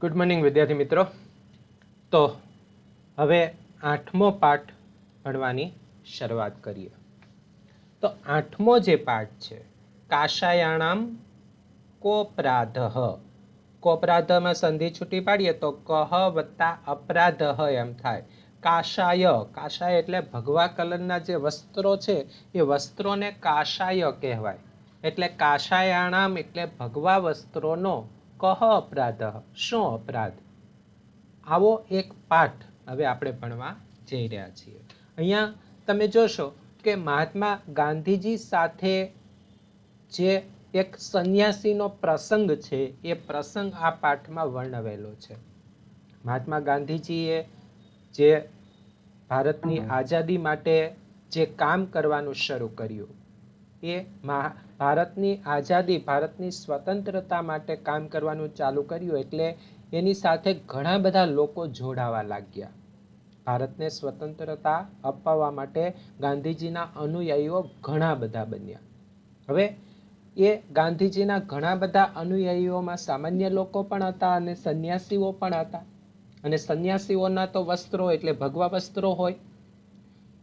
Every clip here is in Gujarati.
ગુડ મોર્નિંગ વિદ્યાર્થી મિત્રો. તો હવે 8મો પાઠ ભણવાની શરૂઆત કરીએ. તો 8મો જે પાઠ છે કાશાયાણામ કોપરાધઃ. કોપરાધમાં સંધિ છૂટી પાડીએ તો કહ વત્તા અપરાધઃ એમ થાય. કાશાય, કાશાય એટલે ભગવા કલરના જે વસ્ત્રો છે એ વસ્ત્રોને કાશાય કહેવાય. એટલે કાશાયાણામ એટલે ભગવા વસ્ત્રોનો કહ અપરાધ, શું અપરાધ. આવો એક પાઠ હવે આપણે ભણવા જઈ રહ્યા છીએ. અહીંયા તમે જોશો કે મહાત્મા ગાંધીજી સાથે જે એક સંન્યાસીનો પ્રસંગ છે એ પ્રસંગ આ પાઠમાં વર્ણવેલો છે. મહાત્મા ગાંધીજીએ જે ભારતની આઝાદી માટે જે કામ કરવાનું શરૂ કર્યું એ ભારતની આઝાદી, ભારતની સ્વતંત્રતા માટે કામ કરવાનું ચાલુ કર્યું એટલે એની સાથે ઘણા બધા લોકો જોડાવા લાગ્યા. ભારતને સ્વતંત્રતા અપાવવા માટે ગાંધીજીના અનુયાયીઓ ઘણા બધા બન્યા. હવે એ ગાંધીજીના ઘણા બધા અનુયાયીઓમાં સામાન્ય લોકો પણ હતા અને સંન્યાસીઓ પણ હતા. અને સંન્યાસીઓના તો વસ્ત્રો એટલે ભગવા વસ્ત્રો હોય.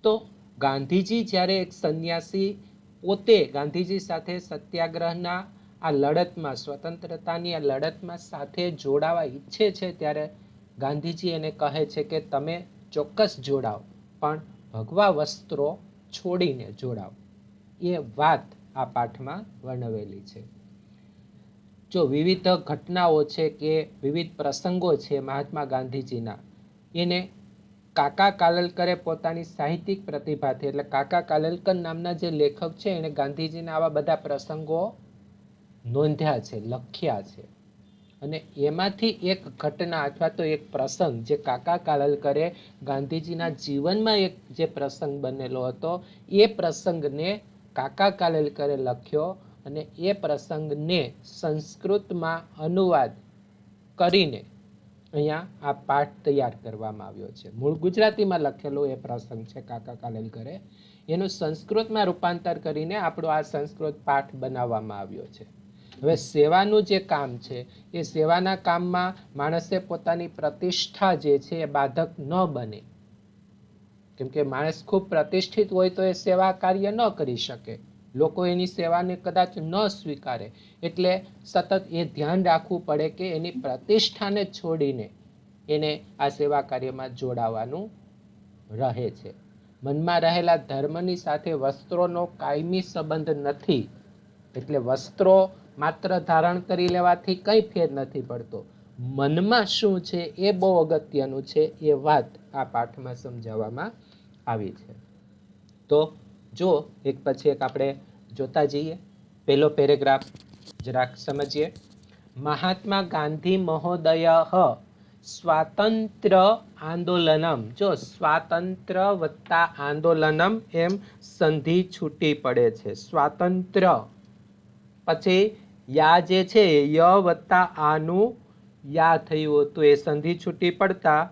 તો ગાંધીજી જ્યારે એક સંન્યાસી પોતે ગાંધીજી સાથે સત્યાગ્રહના આ લડતમાં, સ્વતંત્રતાની આ લડતમાં સાથે જોડાવા ઈચ્છે છે ત્યારે ગાંધીજી એને કહે છે કે તમે ચોક્કસ જોડાઓ, પણ ભગવા વસ્ત્રો છોડીને જોડાઓ. એ વાત આ પાઠમાં વર્ણવેલી છે. જો વિવિધ ઘટનાઓ છે કે વિવિધ પ્રસંગો છે મહાત્મા ગાંધીજીના, એને કાકા કાલેલકરે પોતાની સાહિત્યિક પ્રતિભાથી, એટલે કાકા કાલેલકર નામના જે લેખક છે એને ગાંધીજીના આવા બધા પ્રસંગો નોંધ્યા છે, લખ્યા છે. અને એમાંથી એક ઘટના અથવા તો એક પ્રસંગ જે કાકા કાલેલકરે ગાંધીજીના જીવનમાં એક જે પ્રસંગ બનેલો હતો એ પ્રસંગને કાકા કાલેલકરે લખ્યો અને એ પ્રસંગને સંસ્કૃતમાં અનુવાદ કરીને અહીંયા આ પાઠ તૈયાર કરવામાં આવ્યો છે. મૂળ ગુજરાતીમાં લખેલો એ પ્રસંગ છે કાકા કાલેલકરે, એનું સંસ્કૃતમાં રૂપાંતર કરીને આપણો આ સંસ્કૃત પાઠ બનાવવામાં આવ્યો છે. હવે સેવાનું જે કામ છે એ સેવાના કામમાં માણસે પોતાની પ્રતિષ્ઠા જે છે એ બાધક ન બને. કેમ કે માણસ ખૂબ પ્રતિષ્ઠિત હોય તો એ સેવા કાર્ય ન કરી શકે, લોકો એની સેવાને કદાચ ન સ્વીકારે. એટલે સતત એ ધ્યાન રાખવું પડે કે એની પ્રતિષ્ઠાને છોડીને એને આ સેવા કાર્યમાં જોડાવાનું રહે છે. મનમાં રહેલા ધર્મની સાથે વસ્ત્રોનો કાયમી સંબંધ નથી. એટલે વસ્ત્રો માત્ર ધારણ કરી લેવાથી કંઈ ફેર નથી પડતો. મનમાં શું છે એ બહુ અગત્યનું છે. એ વાત આ પાઠમાં સમજાવવામાં આવી છે. તો જો એક પછી એક આપણે જોતા જઈએ. પહેલો પેરેગ્રાફ જરાક સમજીએ. મહાત્મા ગાંધી મહોદય સ્વાતંત્ર્ય આંદોલનમ. જો સ્વાતંત્ર વત્તા આંદોલનમ એમ સંધિ છૂટી પડે છે. સ્વાતંત્ર્ય પછી યા જે છે ય વત્તા આનું યા થયું હતું એ સંધિ છૂટી પડતા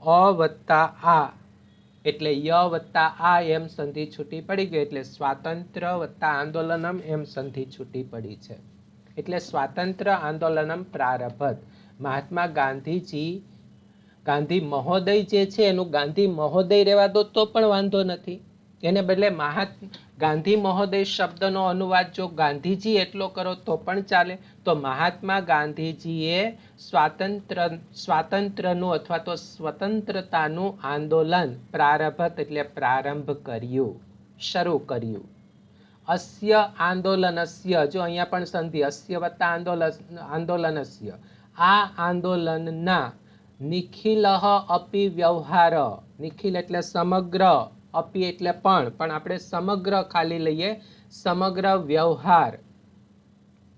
અ વત્તા આ એટલે ય વત્તા આ એમ સંધિ છૂટી પડી ગઈ. એટલે સ્વાતંત્ર્ય વત્તા આંદોલનમ એમ સંધિ છૂટી પડી છે. એટલે સ્વાતંત્ર્ય આંદોલનમ પ્રારભત. મહાત્મા ગાંધીજી, ગાંધી મહોદય જે છે એનું ગાંધી મહોદય રહેવા દો તો પણ વાંધો નથી. એને બદલે ગાંધી મહોદય શબ્દનો અનુવાદ જો ગાંધીજી એટલો કરો તો પણ ચાલે. તો મહાત્મા ગાંધીજીએ સ્વાતંત્રનું અથવા તો સ્વતંત્રતાનું આંદોલન પ્રારભત એટલે પ્રારંભ કર્યું, શરૂ કર્યું. અસ્ય આંદોલનસ્ય, જો અહીંયા પણ સંધિ અસ્ય વત્તા આંદોલનસ્ય, આ આંદોલનના નિખિલઃ અપી વ્યવહાર, નિખિલ એટલે સમગ્ર, અપી એટલે પણ આપણે સમગ્ર ખાલી લઈએ, સમગ્ર વ્યવહાર.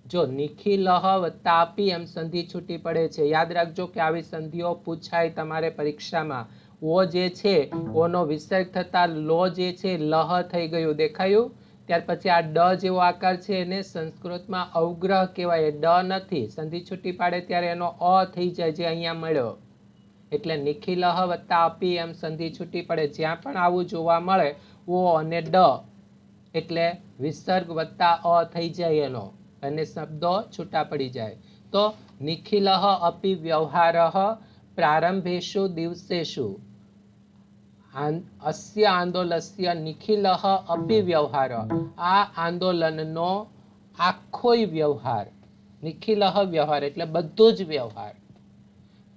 જો નિખિલઃ વત્તા અપી એમ સંધિ છૂટી પડે છે. યાદ રાખજો કે આવી સંધિઓ પૂછાય તમારે પરીક્ષામાં. ઓ જે છે ઓનો વિસર્ગ થતા લો જે છે લહ થઈ ગયું, દેખાયું. ત્યાર પછી આ ડ જેવો આકાર છે એને સંસ્કૃતમાં અવગ્રહ કહેવાય, ડ નથી. સંધિ છૂટી પાડે ત્યારે એનો અ થઈ જાય જે અહીંયા મળ્યો. એટલે નિખિલઃ વત્તા અપી એમ સંધિ છૂટી પડે. જ્યાં પણ આવું જોવા મળે ઓ અને ડ એટલે વિસર્ગ વત્તા અ થઈ જાય એનો, અને શબ્દો છૂટા પડી જાય. તો निखिलः अपि व्यवहारः प्रारंभेषु दिवसेषु अस्य आंदोलनस्य निखिलः अपि व्यवहार आ आंदोलनનો આખોય વ્યવહાર નિખિલઃ વ્યવહાર એટલે બધો જ વ્યવહાર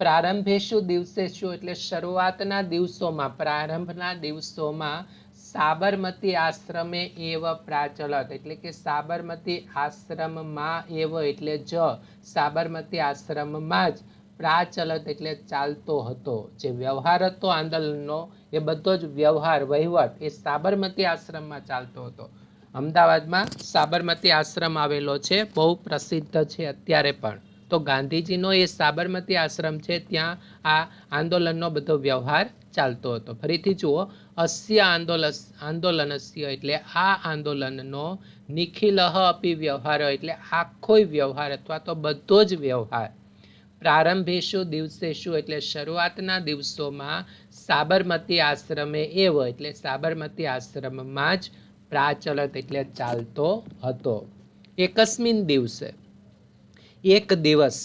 પ્રારંભેષુ દિવસેષુ એટલે શરૂઆતના દિવસોમાં પ્રારંભના દિવસોમાં સાબરમતી આશ્રમે એવ પ્રાચલત એટલે કે સાબરમતી આશ્રમમાં એવ એટલે જ સાબરમતી આશ્રમમાં જ પ્રાચલત એટલે ચાલતો હતો જે વ્યવહાર હતો આંદોલનનો એ બધો જ વ્યવહાર વહીવટ એ સાબરમતી આશ્રમમાં ચાલતો હતો અમદાવાદમાં સાબરમતી આશ્રમ આવેલો છે બહુ પ્રસિદ્ધ છે અત્યારે પણ તો ગાંધીજીનો એ સાબરમતી આશ્રમ છે ત્યાં આ આંદોલનનો બધો વ્યવહાર ચાલતો હતો ફરીથી જુઓ અસ્ય આંદોલનસ્ય એટલે આ આંદોલનનો નિખિલઃ અપી વ્યવહાર એટલે આખોય વ્યવહાર અથવા તો બધો જ વ્યવહાર પ્રારંભેષુ દિવસેષુ એટલે શરૂઆતના દિવસોમાં સાબરમતી આશ્રમે એવો એટલે સાબરમતી આશ્રમમાં જ પ્રાચલત એટલે ચાલતો હતો એકસ્મિન દિવસે એક દિવસ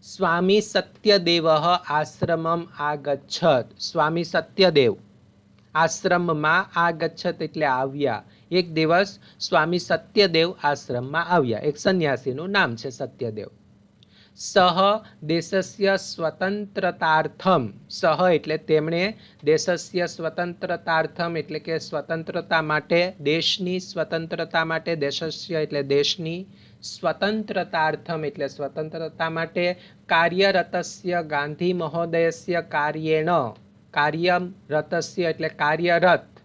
સ્વામી સત્યદેવ આશ્રમમ આગચ્છત સ્વામી સત્યદેવ આશ્રમમાં આગચ્છત એટલે આવ્યા એક દિવસ સ્વામી સત્યદેવ આશ્રમમાં આવ્યા એક સંન્યાસીનું નામ છે સત્યદેવ સહ દેશસ્ય સ્વતંત્રતાર્થમ સહ એટલે તેમણે દેશસ્ય સ્વતંત્રતાર્થમ એટલે કે સ્વતંત્રતા માટે દેશની સ્વતંત્રતા માટે દેશસ્ય એટલે દેશની સ્વતંત્રતાર્થમ એટલે સ્વતંત્રતા માટે કાર્યરતસ્ય ગાંધી મહોદયસ્ય કાર્યેણ કાર્યરતસ્ય એટલે કાર્યરત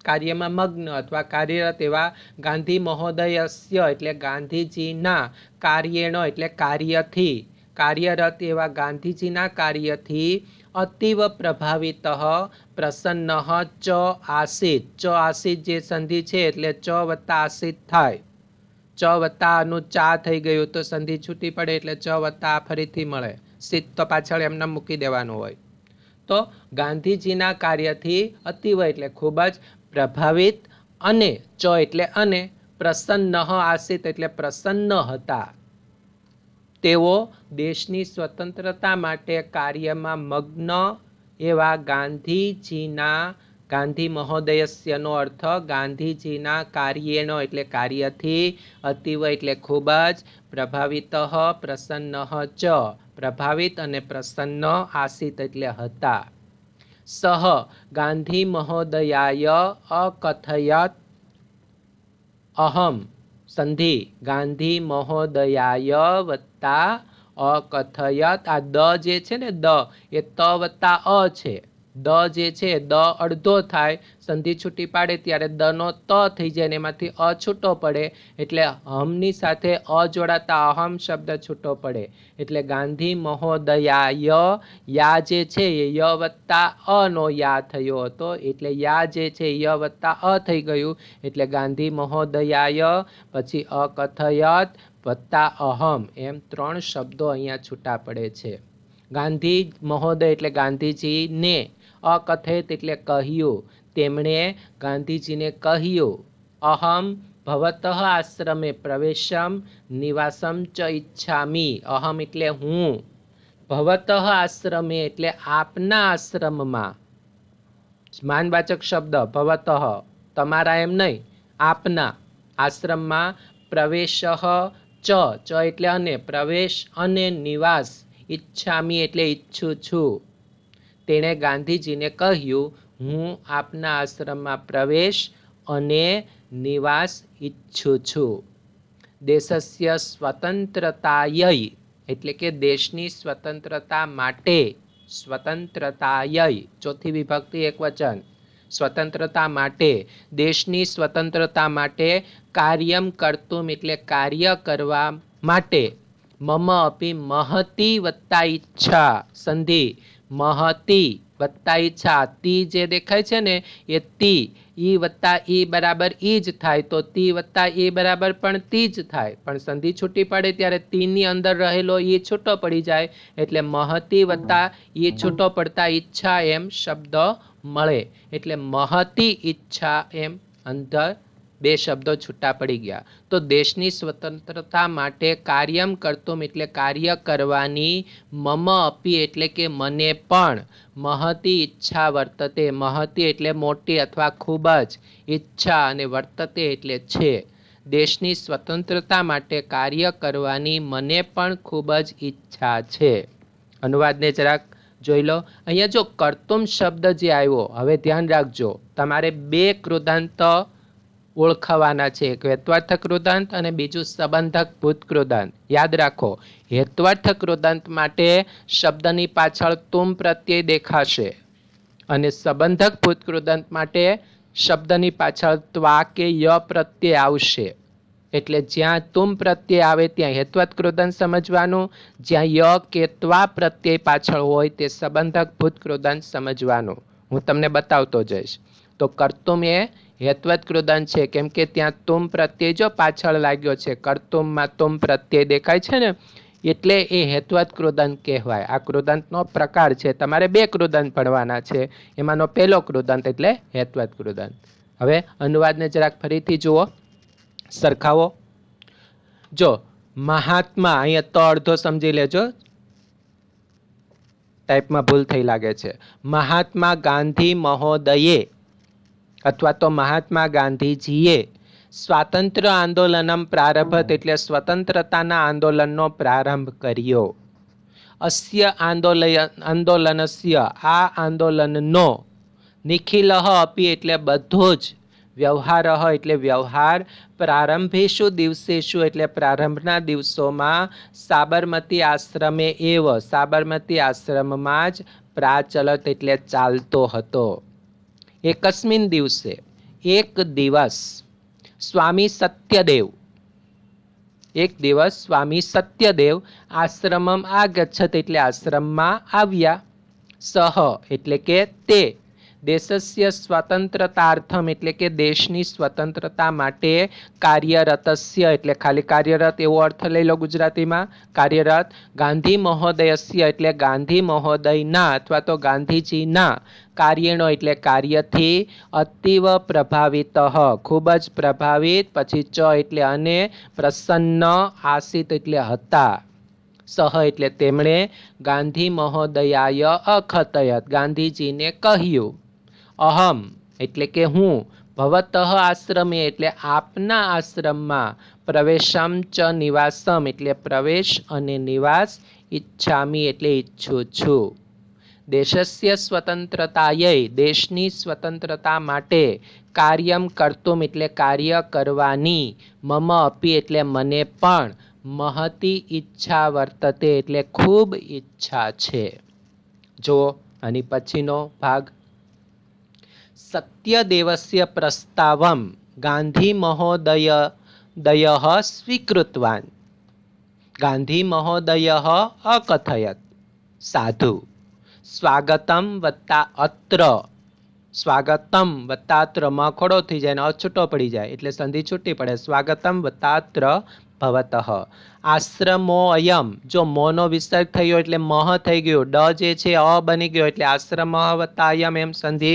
કાર્યમાં મગ્ન અથવા કાર્યરત એવા ગાંધી મહોદયસ્ય એટલે ગાંધીજીના કાર્યેણ એટલે કાર્યથી કાર્યરત એવા ગાંધીજીના કાર્યથી અતીવ પ્રભાવિત પ્રસન્ન ચ આસીત જે સંધિ છે એટલે ચ વત્તા આસીત થાય ચ વત્તાનું ચા થઈ ગયું તો સંધિ છૂટી પડે એટલે ચ વત્તા ફરીથી મળે સીત તો પાછળ એમને મૂકી દેવાનું હોય તો ગાંધીજીના કાર્યથી અતીવ એટલે ખૂબ જ પ્રભાવિત અને ચ એટલે અને પ્રસન્ન આસિત એટલે પ્રસન્ન હતા તેઓ દેશની સ્વતંત્રતા માટે કાર્યમાં મગ્ન એવા ગાંધીજીના ગાંધી મહોદયસ્યનો અર્થ ગાંધીજીના કાર્યેનો એટલે કાર્યથી અતીવ એટલે ખૂબ જ પ્રભાવિત પ્રસન્ન ચ પ્રભાવિત અને પ્રસન્ન આસિત એટલે હતા સહ ગાંધી મહોદયાય અકથયત અહમ સંધિ ગાંધી મહોદયાય વત્તા અકથયત આ દ જે છે ને દ એ ત વત્તા અ છે દ જે છે દ અડધો થાય સંધિ છૂટી પાડે ત્યારે દ નો ત થઈ જાય ને એમાંથી અ છૂટો પડે એટલે હમની સાથે અ જોડાતા અહમ શબ્દ છૂટો પડે એટલે ગાંધી મહોદયાય યા જે છે એ ય વત્તા અ નો યા થયો હતો એટલે યા જે છે ય વત્તા અ થઈ ગયું એટલે ગાંધી મહોદયાય પછી અકથયત વત્તા અહમ એમ ત્રણ શબ્દો અહીંયા છૂટા પડે છે ગાંધી મહોદય એટલે ગાંધીજીને અકથિત એટલે કહ્યું તેમણે ગાંધીજીને કહ્યું અહમ ભવતઃ આશ્રમે પ્રવેશમ નિવાસમ ચ ઈચ્છામી અહમ એટલે હું ભવતઃ આશ્રમે એટલે આપના આશ્રમમાં માનવાચક શબ્દ ભવતઃ તમારા એમ નહીં આપના આશ્રમમાં પ્રવેશ ચ એટલે અને પ્રવેશ અને નિવાસ ઈચ્છામી એટલે ઈચ્છું છું તેણે ગાંધીજીને કહ્યું હું આપના આશ્રમમાં પ્રવેશ અને નિવાસ ઈચ્છું છું દેશસ્ય સ્વતંત્રતાય એટલે કે દેશની સ્વતંત્રતા માટે સ્વતંત્રતાય ચોથી વિભક્તિ એક વચન સ્વતંત્રતા માટે દેશની સ્વતંત્રતા માટે કાર્યમ કર્તુમ એટલે કાર્ય કરવા માટે મમ અપી મહતી વત્તા ઈચ્છા સંધિ મહતી વત્તા ઈચ્છા તી જે દેખાય છે ને એ તી ઈ વત્તા ઈ બરાબર ઈ જ થાય તો તી વત્તા ઈ બરાબર પણ તી જ થાય પણ સંધિ છૂટી પડે ત્યારે તીની અંદર રહેલો ઈ છૂટો પડી જાય એટલે મહતી વત્તા ઈ છૂટો પડતા ઈચ્છા એમ શબ્દ મળે એટલે મહતી ઈચ્છા એમ અંદર બે શબ્દો છૂટા પડી ગયા. તો દેશની સ્વતંત્રતા માટે કાર્યમ કર્તુમ એટલે કાર્ય કરવાની, મમ અપી એટલે કે મને પણ, મહતી ઈચ્છા વર્તતે, મહતી એટલે મોટી અથવા ખૂબ જ, ઈચ્છા અને વર્તતે એટલે છે. દેશની સ્વતંત્રતા માટે કાર્ય કરવાની મને પણ ખૂબ જ ઈચ્છા છે. અનુવાદને જરાક જોઈ લો. અહીંયા જો કર્તુમ શબ્દ જે આવ્યો, હવે ધ્યાન રાખજો, તમારે બે કૃદાંત ઓળખવાના છે, એક હેત્વાર્થ કૃદાંત અને બીજું સંબંધક ભૂત કૃદાંત. યાદ રાખો, હેત્વાર્થ કૃદાંત માટે શબ્દની પાછળ તુમ પ્રત્યય દેખાશે અને સંબંધક ભૂત કૃદાંત માટે શબ્દની પાછળ ત્વા કે ય પ્રત્યય આવશે. એટલે જ્યાં તુમ પ્રત્યય આવે ત્યાં હેત્વાર્થ કૃદાંત સમજવાનું, જ્યાં ય કે ત્વા પ્રત્યય પાછળ હોય તે સંબંધક ભૂત કૃદાંત સમજવાનું. હું તમને બતાવતો જઈશ. તો કર્તુમ એ હેત્વાર્થ કૃદાંત છે, કેમ કે ત્યાં તુમ પ્રત્યય જો પાછળ લાગ્યો છે, કર્તુમમાં તુમ પ્રત્યય દેખાય છે ને, એટલે એ હેત્વાર્થ કૃદાંત કહેવાય. આ કૃદાંતનો પ્રકાર છે. તમારે બે કૃદાંત ભણવાના છે, એમાંનો પહેલો કૃદાંત એટલે હેત્વાર્થ કૃદાંત. હવે અનુવાદને જરાક ફરીથી જુઓ, સરખાવો. જો મહાત્મા, અહીંયા તો અડધો સમજી લેજો, ટાઈપમાં ભૂલ થઈ લાગે છે. મહાત્મા ગાંધી મહોદયે અથવા તો મહાત્મા ગાંધીજીએ સ્વાતંત્ર્ય આંદોલનમ પ્રારંભત એટલે સ્વતંત્રતાના આંદોલનનો પ્રારંભ કર્યો. અસ્ય આંદોલનસ્ય આ આંદોલનનો, નિખિલઃ અપી એટલે બધો જ, વ્યવહારઃ એટલે વ્યવહાર, પ્રારંભેષુ દિવસેષુ એટલે પ્રારંભના દિવસોમાં, સાબરમતી આશ્રમે એવ સાબરમતી આશ્રમમાં જ, પ્રાચલત એટલે ચાલતો હતો. એકસ્મિન દિવસે એક દિવસ, સ્વામી સત્યદેવ એક દિવસ સ્વામી સત્યદેવ આશ્રમમ આગચ્છત એટલે આશ્રમમાં આવ્યા. સહ એટલે કે તે, દેશસ્ય સ્વતંત્રતાર્થમ એટલે કે દેશની સ્વતંત્રતા માટે, કાર્યરતસ્ય એટલે ખાલી કાર્યરત એવો અર્થ લઈ લો ગુજરાતીમાં, કાર્યરત, ગાંધી મહોદયસ્ય એટલે ગાંધી મહોદયના અથવા તો ગાંધીજીના, કાર્યનો એટલે કાર્યથી, અતીવ પ્રભાવિત ખૂબ જ પ્રભાવિત, પછી ચ એટલે અને, પ્રસન્ન, આસિત એટલે હતા, સહ એટલે તેમણે, ગાંધી મહોદયાય અખતયત ગાંધીજીને કહ્યું, અહમ એટલે કે હું, ભવતઃ આશ્રમે એટલે આપના આશ્રમમાં, પ્રવેશમ ચ નિવાસમ એટલે પ્રવેશ અને નિવાસ, ઈચ્છામી એટલે ઈચ્છું છું. દેશસ્ય સ્વતંત્રતાયે દેશની સ્વતંત્રતા માટે, કાર્યમ કર્તુમ એટલે કાર્ય કરવાની, મમ અપી એટલે મને પણ, મહતી ઈચ્છા વર્તતે એટલે ખૂબ ઈચ્છા છે. જો આની પછીનો ભાગ, સત્યદેવસ્ય પ્રસ્તાવમ ગાંધી મહોદયઃ સ્વીકૃતવાન, ગાંધી મહોદયઃ અકથયત, સાધુ, સ્વાગતમ વત્તા અત્ર, સ્વાગતમ વત્તા અત્ર માં ખોડો થઈ જાય ને અછૂટો પડી જાય એટલે સંધિ છૂટી પડે, સ્વાગતમ વત્તા અત્ર ભવતઃ. આશ્રમો અયમ, જો મોનો વિસર્ગ થયો એટલે મહ થઈ ગયું, ડ જે છે અ બની ગયો એટલે આશ્રમ વત્તા અયમ એમ સંધિ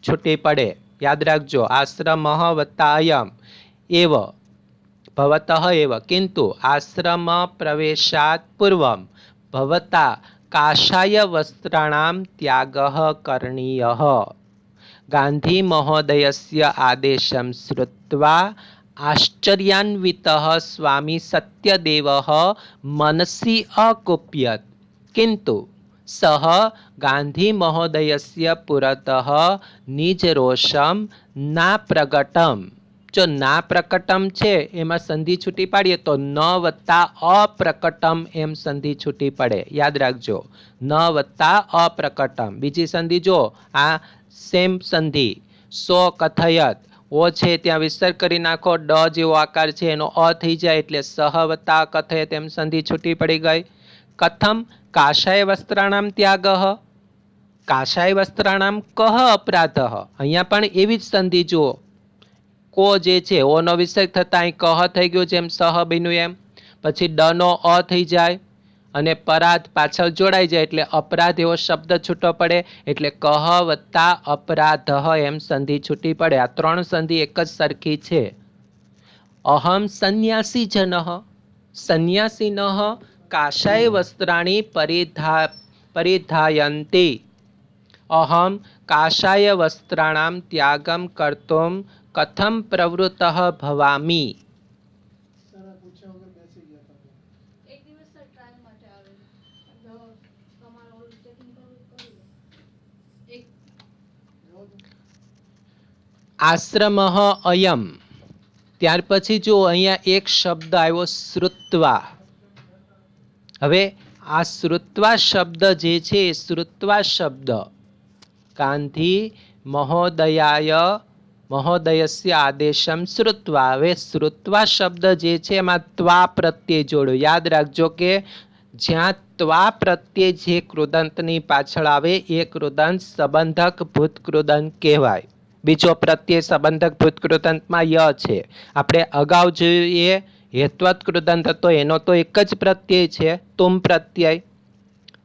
છૂટી પડે. યાદ રાખજો, આશ્રમ વત્તા અયમ એવ ભવતઃ એવ, કિંતુ આશ્રમ પ્રવેશાત પૂર્વમ ભવતા કાષાય વસ્ત્રાણામ ત્યાગઃ કरणीयः. ગાંધી મહોદયસ્ય આદેશમ શ્રુત્વા આશ્ચર્યાન્વિતઃ સ્વામી સત્યદેવઃ મનસી અકુપ્યત, કિંતુ સહ ગાંધી મહોદયસ્ય પુરતઃ નિજ રોષમ ના પ્રગટમ. જો ના પ્રકટમ છે એમાં સંધિ છૂટી પાડીએ તો ન વત્તા અપ્રકટમ એમ સંધિ છૂટી પડે. યાદ રાખજો, ન વત્તા અપ્રકટમ. બીજી સંધિ જો આ સેમ સંધિ, સો કથયત, ઓ છે ત્યાં વિસર્ગ કરી નાખો, ડ જેવો આકાર છે એનો અ થઈ જાય એટલે સહ વત્તા કથયત એમ સંધિ છૂટી પડી ગઈ. કથમ કાષાય વસ્ત્રાણામ ત્યાગઃ, કાષાય વસ્ત્રાણામ કહ અપરાધઃ, અહીંયા પણ એવી જ સંધિ જુઓ, કો જે છે ઓનો વિસર્ગ થતા અહીં કહ થઈ ગયું જેમ સહ બન્યું એમ, પછી ડ નો અ થઈ જાય અને પરાધ પાછળ જોડાઈ જાય એટલે અપરાધ એવો શબ્દ છૂટો પડે એટલે કહ વત્તા અપરાધ એમ સંધિ છૂટી પડે. આ ત્રણ સંધિ એક જ સરખી છે, અહમ સંન્યાસી જનઃ સંન્યાસિનઃ કાષાય વસ્ત્રાણી પરિધાયન્તે અહમ કાષાય વસ્ત્રાણામ ત્યાગમ કર્તુમ કથમ પ્રવૃત્તઃ ભવામી. આશ્રમ અયમ. ત્યાર પછી જો અહીંયા એક શબ્દ આવ્યો શ્રુત્વા. હવે આ શ્રુત્વા શબ્દ જે છે એ શ્રુત્વા શબ્દ ગાંધી મહોદયસ્ય આદેશમ શ્રુત્વા. હવે શ્રુત્વા શબ્દ જે છે એમાં ત્વા પ્રત્યય જોડો. યાદ રાખજો કે જ્યાં ત્વા પ્રત્યય જે કૃદંતની પાછળ આવે એ કૃદંત સંબંધક ભૂતકૃદંત કહેવાય. બીજો પ્રત્યય સંબંધક ભૂતકૃદંતમાં ય છે. આપણે અગાઉ જોઈએ હેત્વત કૃદંત હતો એનો તો એક જ પ્રત્યય છે તુમ પ્રત્યય.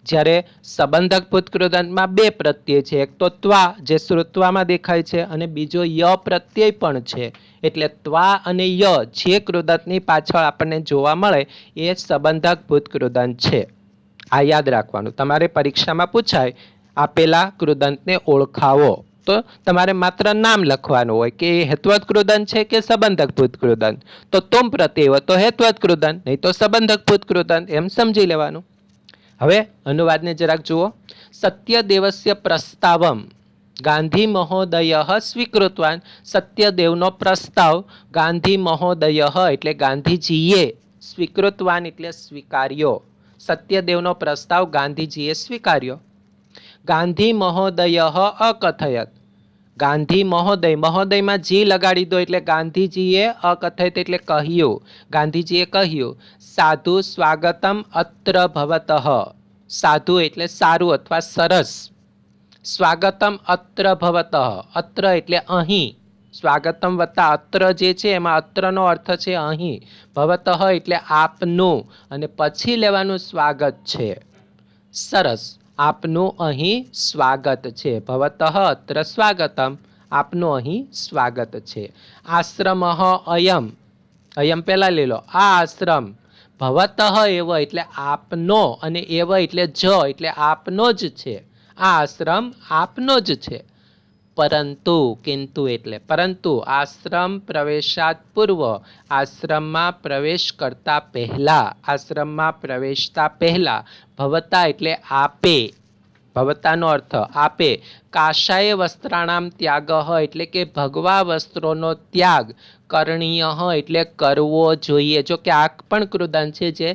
જ્યારે સંબંધક ભૂતકૃદંતમાં બે પ્રત્યય છે, એક તો ત્વા જે શ્રુત્વામાં દેખાય છે અને બીજો ય પ્રત્યય પણ છે. એટલે ત્વા અને ય જે કૃદંતની પાછળ આપણને જોવા મળે એ સંબંધક ભૂતકૃદંત છે. આ યાદ રાખવાનું. તમારે પરીક્ષામાં પૂછાય આપેલા કૃદંતને ઓળખાવો તો તમારે માત્ર નામ લખવાનું હોય કે એ હેત્વત કૃદંત છે કે સંબંધક ભૂતકૃદંત. તો તુમ પ્રત્યય હોય તો હેત્વત કૃદંત, નહીં તો સંબંધક ભૂતકૃદંત, એમ સમજી લેવાનું. હવે અનુવાદને જરાક જુઓ. સત્યદેવસ્ય પ્રસ્તાવમ ગાંધી મહોદય સ્વીકૃતવાન. સત્યદેવનો પ્રસ્તાવ ગાંધી મહોદય એટલે ગાંધીજીએ, સ્વીકૃતવાન એટલે સ્વીકાર્યો. સત્યદેવનો પ્રસ્તાવ ગાંધીજીએ સ્વીકાર્યો. ગાંધી મહોદય અકથયત. ગાંધી મહોદય, મહોદયમાં જી લગાડી દો એટલે ગાંધીજીએ, અકથયત એટલે કહ્યું. ગાંધીજીએ કહ્યું સાધુ સ્વાગતમ અત્ર ભવતઃ. સાધુ એટલે સારું અથવા સરસ. સ્વાગતમ અત્ર ભવતઃ, અત્ર એટલે અહીં. સ્વાગતમ વત્તા અત્ર જે છે એમાં અત્રનો અર્થ છે અહીં. ભવતઃ એટલે આપનું અને પછી લેવાનું સ્વાગત છે. સરસ, આપનું અહીં સ્વાગત છે. ભવતઃ અત્ર સ્વાગતમ, આપનું અહીં સ્વાગત છે. આશ્રમ અયમ, અયમ પહેલા લઈ લો. આ આશ્રમ ભવતઃ એવ એટલે આપનો અને એવ એટલે જ એટલે આપનો જ છે. આ આશ્રમ આપનો જ છે. પરંતુ, કિંતુ એટલે પરંતુ, આશ્રમ પ્રવેશાત પૂર્વ, આશ્રમમાં પ્રવેશ કરતા પહેલા, આશ્રમમાં પ્રવેશતા પહેલા, ભવતા એટલે આપે, ભવતાનો અર્થ આપે, કાષાય વસ્ત્રાણામ ત્યાગ એટલે કે ભગવા વસ્ત્રોનો ત્યાગ, કરણીય એટલે કરવો જોઈએ. જો કે આ પણ કૃદંત છે જે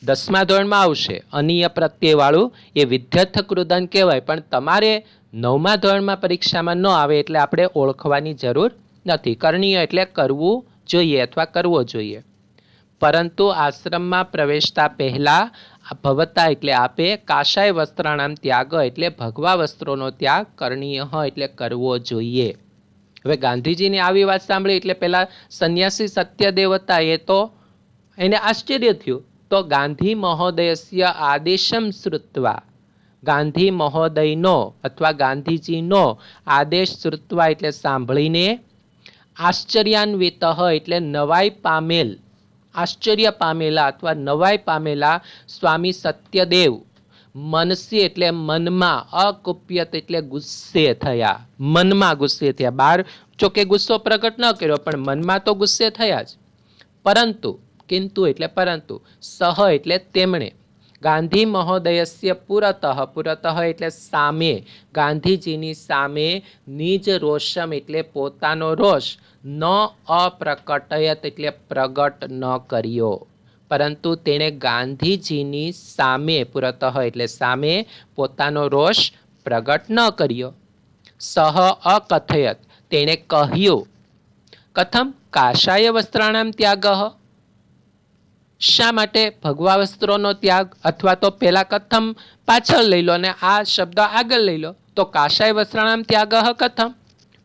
10મા ધોરણમાં આવશે. અનીય પ્રત્યય વાળું એ વિદ્યર્થ કૃદંત કહેવાય, પણ તમારે 9મા ધોરણમાં પરીક્ષામાં ન આવે એટલે આપણે ઓળખવાની જરૂર નથી. કરણીય એટલે કરવું જોઈએ અથવા કરવો જોઈએ. પરંતુ આશ્રમમાં પ્રવેશતા પહેલા ભવતા એટલે આપે, કાષાય વસ્ત્રાણામ ત્યાગ એટલે ભગવા વસ્ત્રોનો ત્યાગ, કરણીય એટલે કરવો જોઈએ. હવે ગાંધીજીની આવી વાત સાંભળી એટલે પેલા સંન્યાસી સત્યદેવ હતા એ તો એને આશ્ચર્ય થયું. તો ગાંધી મહોદયસ્ય આદેશમ શ્રુત્વા, ગાંધી મહોદયનો અથવા ગાંધીજીનો આદેશ શ્રુત્વા એટલે સાંભળીને, આશ્ચર્યાન્વિત એટલે નવાઈ પામેલ, આશ્ચર્ય પામેલા અથવા નવાઈ પામેલા સ્વામી સત્યદેવ, મનસી એટલે મનમાં, અકુપ્યત એટલે ગુસ્સે થયા, મનમાં ગુસ્સે થયા. બહાર ચોકે ગુસ્સો પ્રગટ ન કર્યો પણ મનમાં તો ગુસ્સે થયા જ. પરંતુ, કિંતુ એટલે પરંતુ, સહ એટલે તેમણે, ગાંધી મહોદયસ્ય પુરતઃ, પુરતઃ એટલે સામે, ગાંધીજીની સામે, નિજ રોષમ એટલે પોતાનો રોષ, ન અપ્રકટયત એટલે પ્રગટ ન કર્યો, પરંતુ તેણે ગાંધીજીની સામે, પુરતઃ એટલે સામે, પોતાનો રોષ પ્રગટ ન કર્યો. સહ અકથયત તેણે કહ્યું. કથમ કાષાય વસ્ત્રાણામ ત્યાગ, શા માટે ભગવા વસ્ત્રોનો ત્યાગ, અથવા તો પેલા કથમ પાછળ લઈ લો અને આ શબ્દ આગળ લઈ લો. તો કાષાય વસ્ત્રાણામ ત્યાગ કથમ,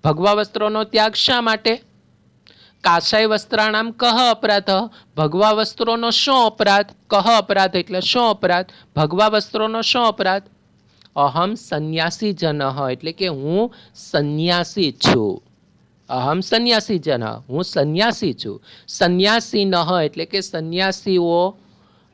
ભગવા વસ્ત્રોનો ત્યાગ શા માટે. કાષાય વસ્ત્રાણામ કહ અપરાધ, ભગવા વસ્ત્રોનો શું અપરાધ, કહ અપરાધ એટલે શું અપરાધ, ભગવા વસ્ત્રોનો શું અપરાધ. અહમ સંન્યાસી જન એટલે કે હું સંન્યાસી છું. અહમ સંન્યાસી જન, હું સંન્યાસી છું. સંન્યાસી નહ એટલે કે સંન્યાસીઓ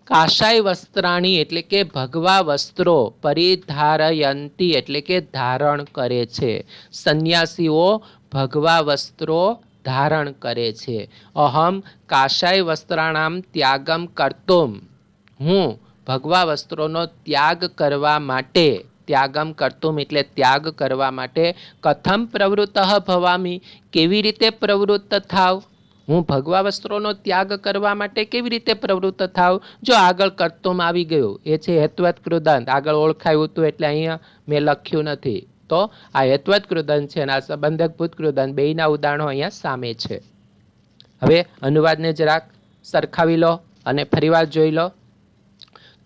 કાશાય વસ્ત્રાણી એટલે કે ભગવા વસ્ત્રો, પરિધારયંતી એટલે કે ધારણ કરે છે. સંન્યાસીઓ ભગવા વસ્ત્રો ધારણ કરે છે. અહમ કાશાય વસ્ત્રાણામ ત્યાગમ કર્તુમ, હું ભગવા વસ્ત્રોનો ત્યાગ કરવા માટે, ત્યાગમ કર્તુમ એટલે ત્યાગ કરવા માટે, કથમ પ્રવૃત્ત ભવામી કેવી રીતે પ્રવૃત્ત થાવ, હું ભગવા વસ્ત્રોનો ત્યાગ કરવા માટે કેવી રીતે પ્રવૃત્ત થાવ. જો આગળ કર્તુમ આવી ગયું, એ છે હેત્વત કૃદંત, આગળ ઓળખાયું હતું એટલે અહીંયા મેં લખ્યું નથી. તો આ હેત્વત કૃદંત છે અને આ સંબંધક ભૂત કૃદંત, બેયના ઉદાહરણો અહીંયા સામે છે. હવે અનુવાદને જરાક સરખાવી લો અને ફરીવાર જોઈ લો.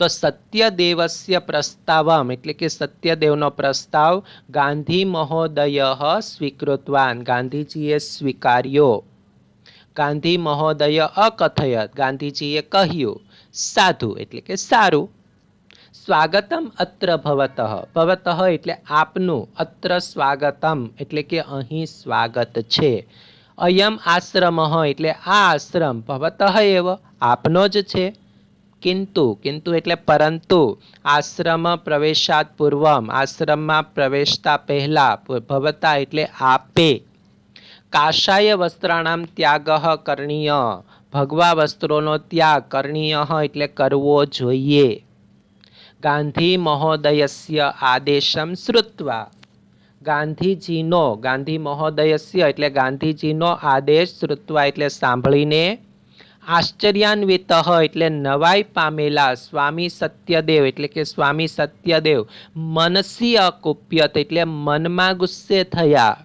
તો સત્યદેવસ્ય પ્રસ્તાવમ એટલે કે સત્યદેવનો પ્રસ્તાવ ગાંધી મહોદય સ્વીકૃતવાન, ગાંધીજીએ સ્વીકાર્યો. ગાંધી મહોદય અકથયત, ગાંધીજીએ કહ્યું. સાધુ એટલે કે સારું. સ્વાગતમ અત્ર ભવતઃ, ભવતઃ એટલે આપનું, અત્ર સ્વાગતમ એટલે કે અહીં સ્વાગત છે. અયમ આશ્રમ એટલે આ આશ્રમ, ભવતઃ એવ આપનો જ છે. કિંતુ, કિંતુ એટલે પરંતુ, આશ્રમ પ્રવેશાત પૂર્વમ આશ્રમમાં પ્રવેશતા પહેલા, ભવતા એટલે આપે. કાશાય વસ્ત્રાણામ ત્યાગ કરણીય, ભગવા વસ્ત્રોનો ત્યાગ, કરણીય એટલે કરવો જોઈએ. ગાંધી મહોદયસ્ય આદેશમ શ્રુત્વા, ગાંધીજીનો, ગાંધી મહોદયસ્ય એટલે ગાંધીજીનો આદેશ, શ્રુત્વા એટલે સાંભળીને, આશ્ચર્યાન્વિત એટલે નવાઈ પામેલા, સ્વામી સત્યદેવ એટલે કે સ્વામી સત્યદેવ, મનસી અકુપ્યત એટલે મનમાં ગુસ્સે થયા.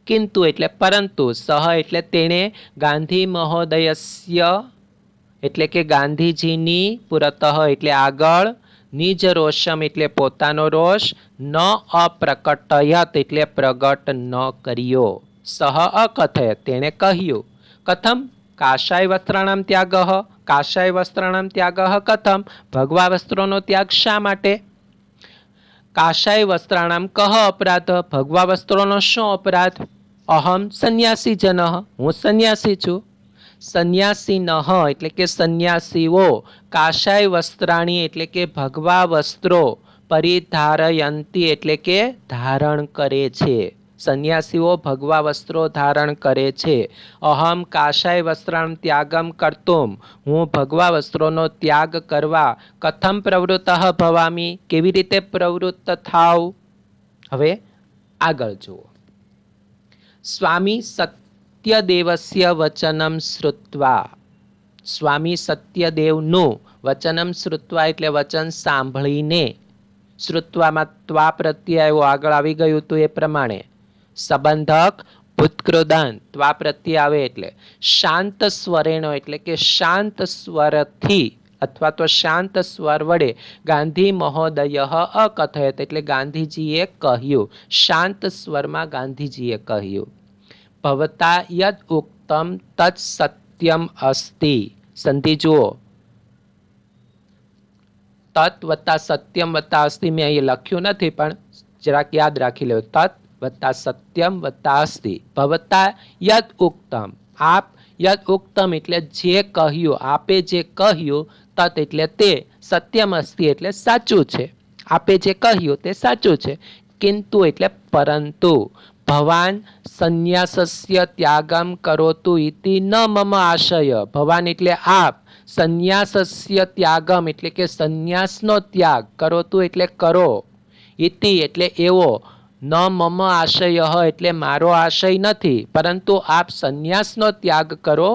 કિંતુ એટલે પરંતુ, સહ એટલે તેણે, ગાંધી મહોદયસ્ય એટલે કે ગાંધીજીની, પુરતઃ એટલે આગળ, નિજ રોષમ એટલે પોતાનો રોષ, ન અપ્રકટયત એટલે પ્રગટ ન કર્યો. સહ અકથયત તેણે કહ્યું. કથમ કાશાય વસ્ત્રાણામ ત્યાગ, કાશાય વસ્ત્રાણામ ત્યાગ કથમ, ભગવા વસ્ત્રોનો ત્યાગ શા માટે. કાશાય વસ્ત્રાણામ કહ અપરાધ, ભગવા વસ્ત્રોનો શું અપરાધ. અહમ સંન્યાસી જન, હું સંન્યાસી છું. સંન્યાસી નહ એટલે કે સંન્યાસીઓ, કાશાય વસ્ત્રાણી એટલે કે ભગવા વસ્ત્રો, પરિધારયંતી એટલે કે ધારણ કરે છે. સંન્યાસીઓ ભગવા વસ્ત્રો ધારણ કરે છે. અહમ કાશાય વસ્ત્રાણ ત્યાગમ કર્તુમ, હું ભગવા વસ્ત્રોનો ત્યાગ કરવા, કથમ પ્રવૃત્ત ભવામી કેવી રીતે પ્રવૃત્ત થાવ. હવે આગળ જુઓ. સ્વામી સત્યદેવસ્ય વચનમ શ્રુત્વા, સ્વામી સત્યદેવનું વચનમ શ્રુત્વા એટલે વચન સાંભળીને, શ્રુત્વામાં ત્વા પ્રત્યય આવ્યો, આગળ આવી ગયું હતું એ પ્રમાણે. સંબંધક ભૂતકૃદંત, ત્વા પ્રત્યય આવે એટલે શાંત સ્વરેણો એટલે કે શાંત સ્વરથી અથવા તો શાંત સ્વર વડે, ગાંધી મહોદય અકથયત એટલે ગાંધીજીએ કહ્યું, શાંત સ્વરમાં ગાંધીજીએ કહ્યું. ભવતા યદ ઉક્તમ તત્ સત્યમ અસ્તિ, સંધિ જુઓ. તત્ વત્તા સત્યમ વત્તા અસ્તિ મેં અહીં લખ્યું નથી પણ જરાક યાદ રાખી લો. તત્ વત્તા સત્યમ વત્તા અસ્તિ. ભવતા યદ ઉક્તમ, આપ, યદ ઉક્તમ એટલે જે કહ્યું, આપે જે કહ્યું, તત્ એટલે તે, સત્યમ અસ્તિ એટલે સાચું છે, આપે જે કહ્યું તે સાચું છે. કિંતુ એટલે પરંતુ, ભવાન સંન્યાસસ્ય ત્યાગમ કરોતુ ઇતિ ન મમ આશય, ભવાન એટલે આપ, સંન્યાસસ્ય ત્યાગમ એટલે કે સંન્યાસનો ત્યાગ, કરોતુ એટલે કરો, ઇતિ એટલે એવો, ન મમ આશય એટલે મારો આશય નથી, પરંતુ આપ સંન્યાસનો ત્યાગ કરો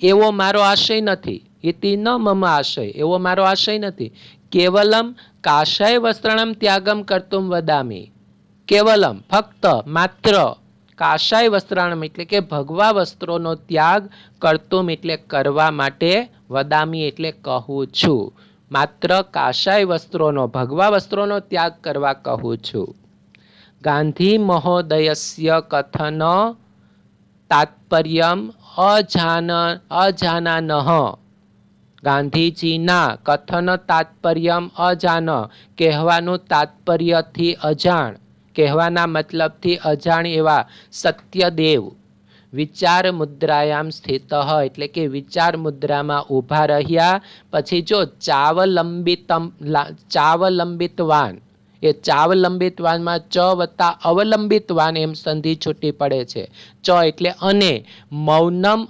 એવો મારો આશય નથી. ઇતિ ન મમ આશય એવો મારો આશય નથી. કેવલમ કાશાય વસ્ત્રાણમ ત્યાગમ કર્તુમ વદામી, કેવલમ ફક્ત માત્ર, કાશાય વસ્ત્રાણમ એટલે કે ભગવા વસ્ત્રોનો ત્યાગ, કર્તુમ એટલે કરવા માટે, વદામી એટલે કહું છું. માત્ર કાશાય વસ્ત્રોનો, ભગવા વસ્ત્રોનો ત્યાગ કરવા કહું છું. ગાંધી મહોદયસ્ય કથન તાત્પર્યમ અજાનનઃ, ગાંધીજીના કથન તાત્પર્યમ અજાન કહેવાનું તાત્પર્યથી અજાણ, કહેવાના મતલબથી અજાણ એવા સત્યદેવ વિચાર મુદ્રાયામ સ્થિત એટલે કે વિચાર મુદ્રામાં ઊભા રહ્યા. પછી જો ચાવલંબિતવાન, એ ચાવલંબિતવાનમાં ચ વત્તા અવલંબિતવાન એમ સંધિ છૂટી પડે છે. ચ એટલે અને, મૌનમ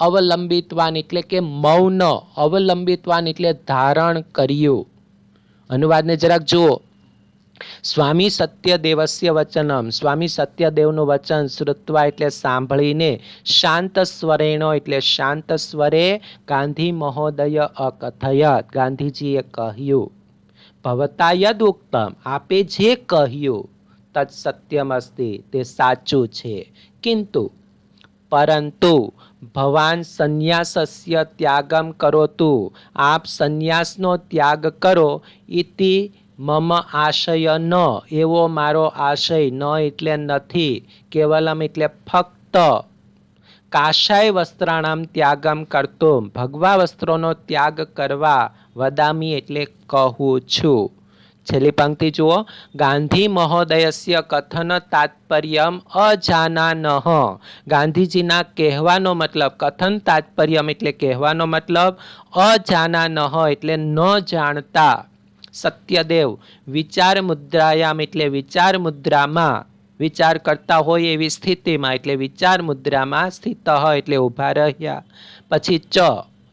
અવલંબિતવાન એટલે કે મૌન, અવલંબિતવાન એટલે ધારણ કર્યું. અનુવાદને જરાક જુઓ. સ્વામી સત્યદેવસ્ય વચનમ, સ્વામી સત્યદેવનું વચન શ્રુત્વા એટલે સાંભળીને, શાંત સ્વરેણો એટલે શાંત સ્વરે, ગાંધી મહોદય અકથયત, ગાંધીજીએ કહ્યું. ભવતા યદ ઉક્તમ, આપે જે કહ્યું, તત્ સત્યમ અસ્તિ, તે સાચું છે. કિંતુ પરંતુ ભવાન સંન્યાસસ્ય ત્યાગમ કરોતુ, આપ સંન્યાસનો ત્યાગ કરો. ઇતિ મમ આશય ન, એવો મારો આશય. ન એટલે નથી, કેવલમ એટલે ફક્ત. કાશાય વસ્ત્રાણામ ત્યાગમ કરતું, ભગવા વસ્ત્રોનો ત્યાગ કરવા. વદામી એટલે કહું છું. છેલ્લી પંક્તિ જુઓ. ગાંધી મહોદયસ્ય કથન તાત્પર્યમ અજાનાનઃ, ગાંધીજીના કહેવાનો મતલબ, કથન તાત્પર્યમ એટલે કહેવાનો મતલબ, અજાનાનઃ એટલે ન જાણતા. સત્યદેવ વિચાર મુદ્રાયામ એટલે વિચાર મુદ્રામાં, વિચાર કરતા હોય એવી સ્થિતિમાં એટલે વિચાર મુદ્રામાં સ્થિત એટલે ઊભા રહ્યા. પછી ચ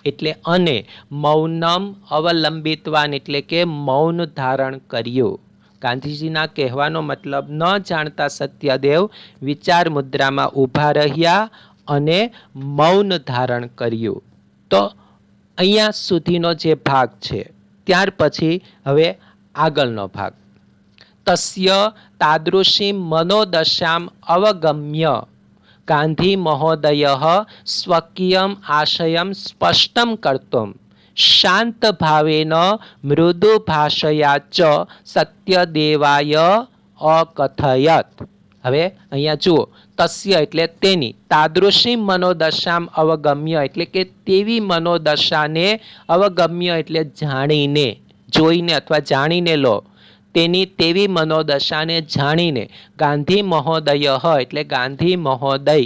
એટલે અને, મૌનમ અવલંબિતવાન એટલે કે મૌન ધારણ કર્યું. ગાંધીજીના કહેવાનો મતલબ ન જાણતા સત્યદેવ વિચાર મુદ્રામાં ઊભા રહ્યા અને મૌન ધારણ કર્યું. તો અહીંયા સુધીનો જે ભાગ છે, ત્યાર પછી હવે આગળનો ભાગ. તસ્ય તાદૃશી મનોદશામ અવગમ્ય ગાંધી મહોદય સ્વકીયમ આશયમ સ્પષ્ટમ કર્તુમ શાંત ભાવેન મૃદુ ભાષયા ચ સત્યદેવાય અકથયત. હવે અહીંયા જુઓ. તસ્ય એટલે તેની, તાદૃશી મનોદશામ અવગમ્ય એટલે કે તેવી મનોદશાને, અવગમ્ય એટલે જાણીને, જોઈને અથવા જાણીને લો. તેની તેવી મનોદશાને જાણીને, ગાંધી મહોદય એટલે ગાંધી મહોદય,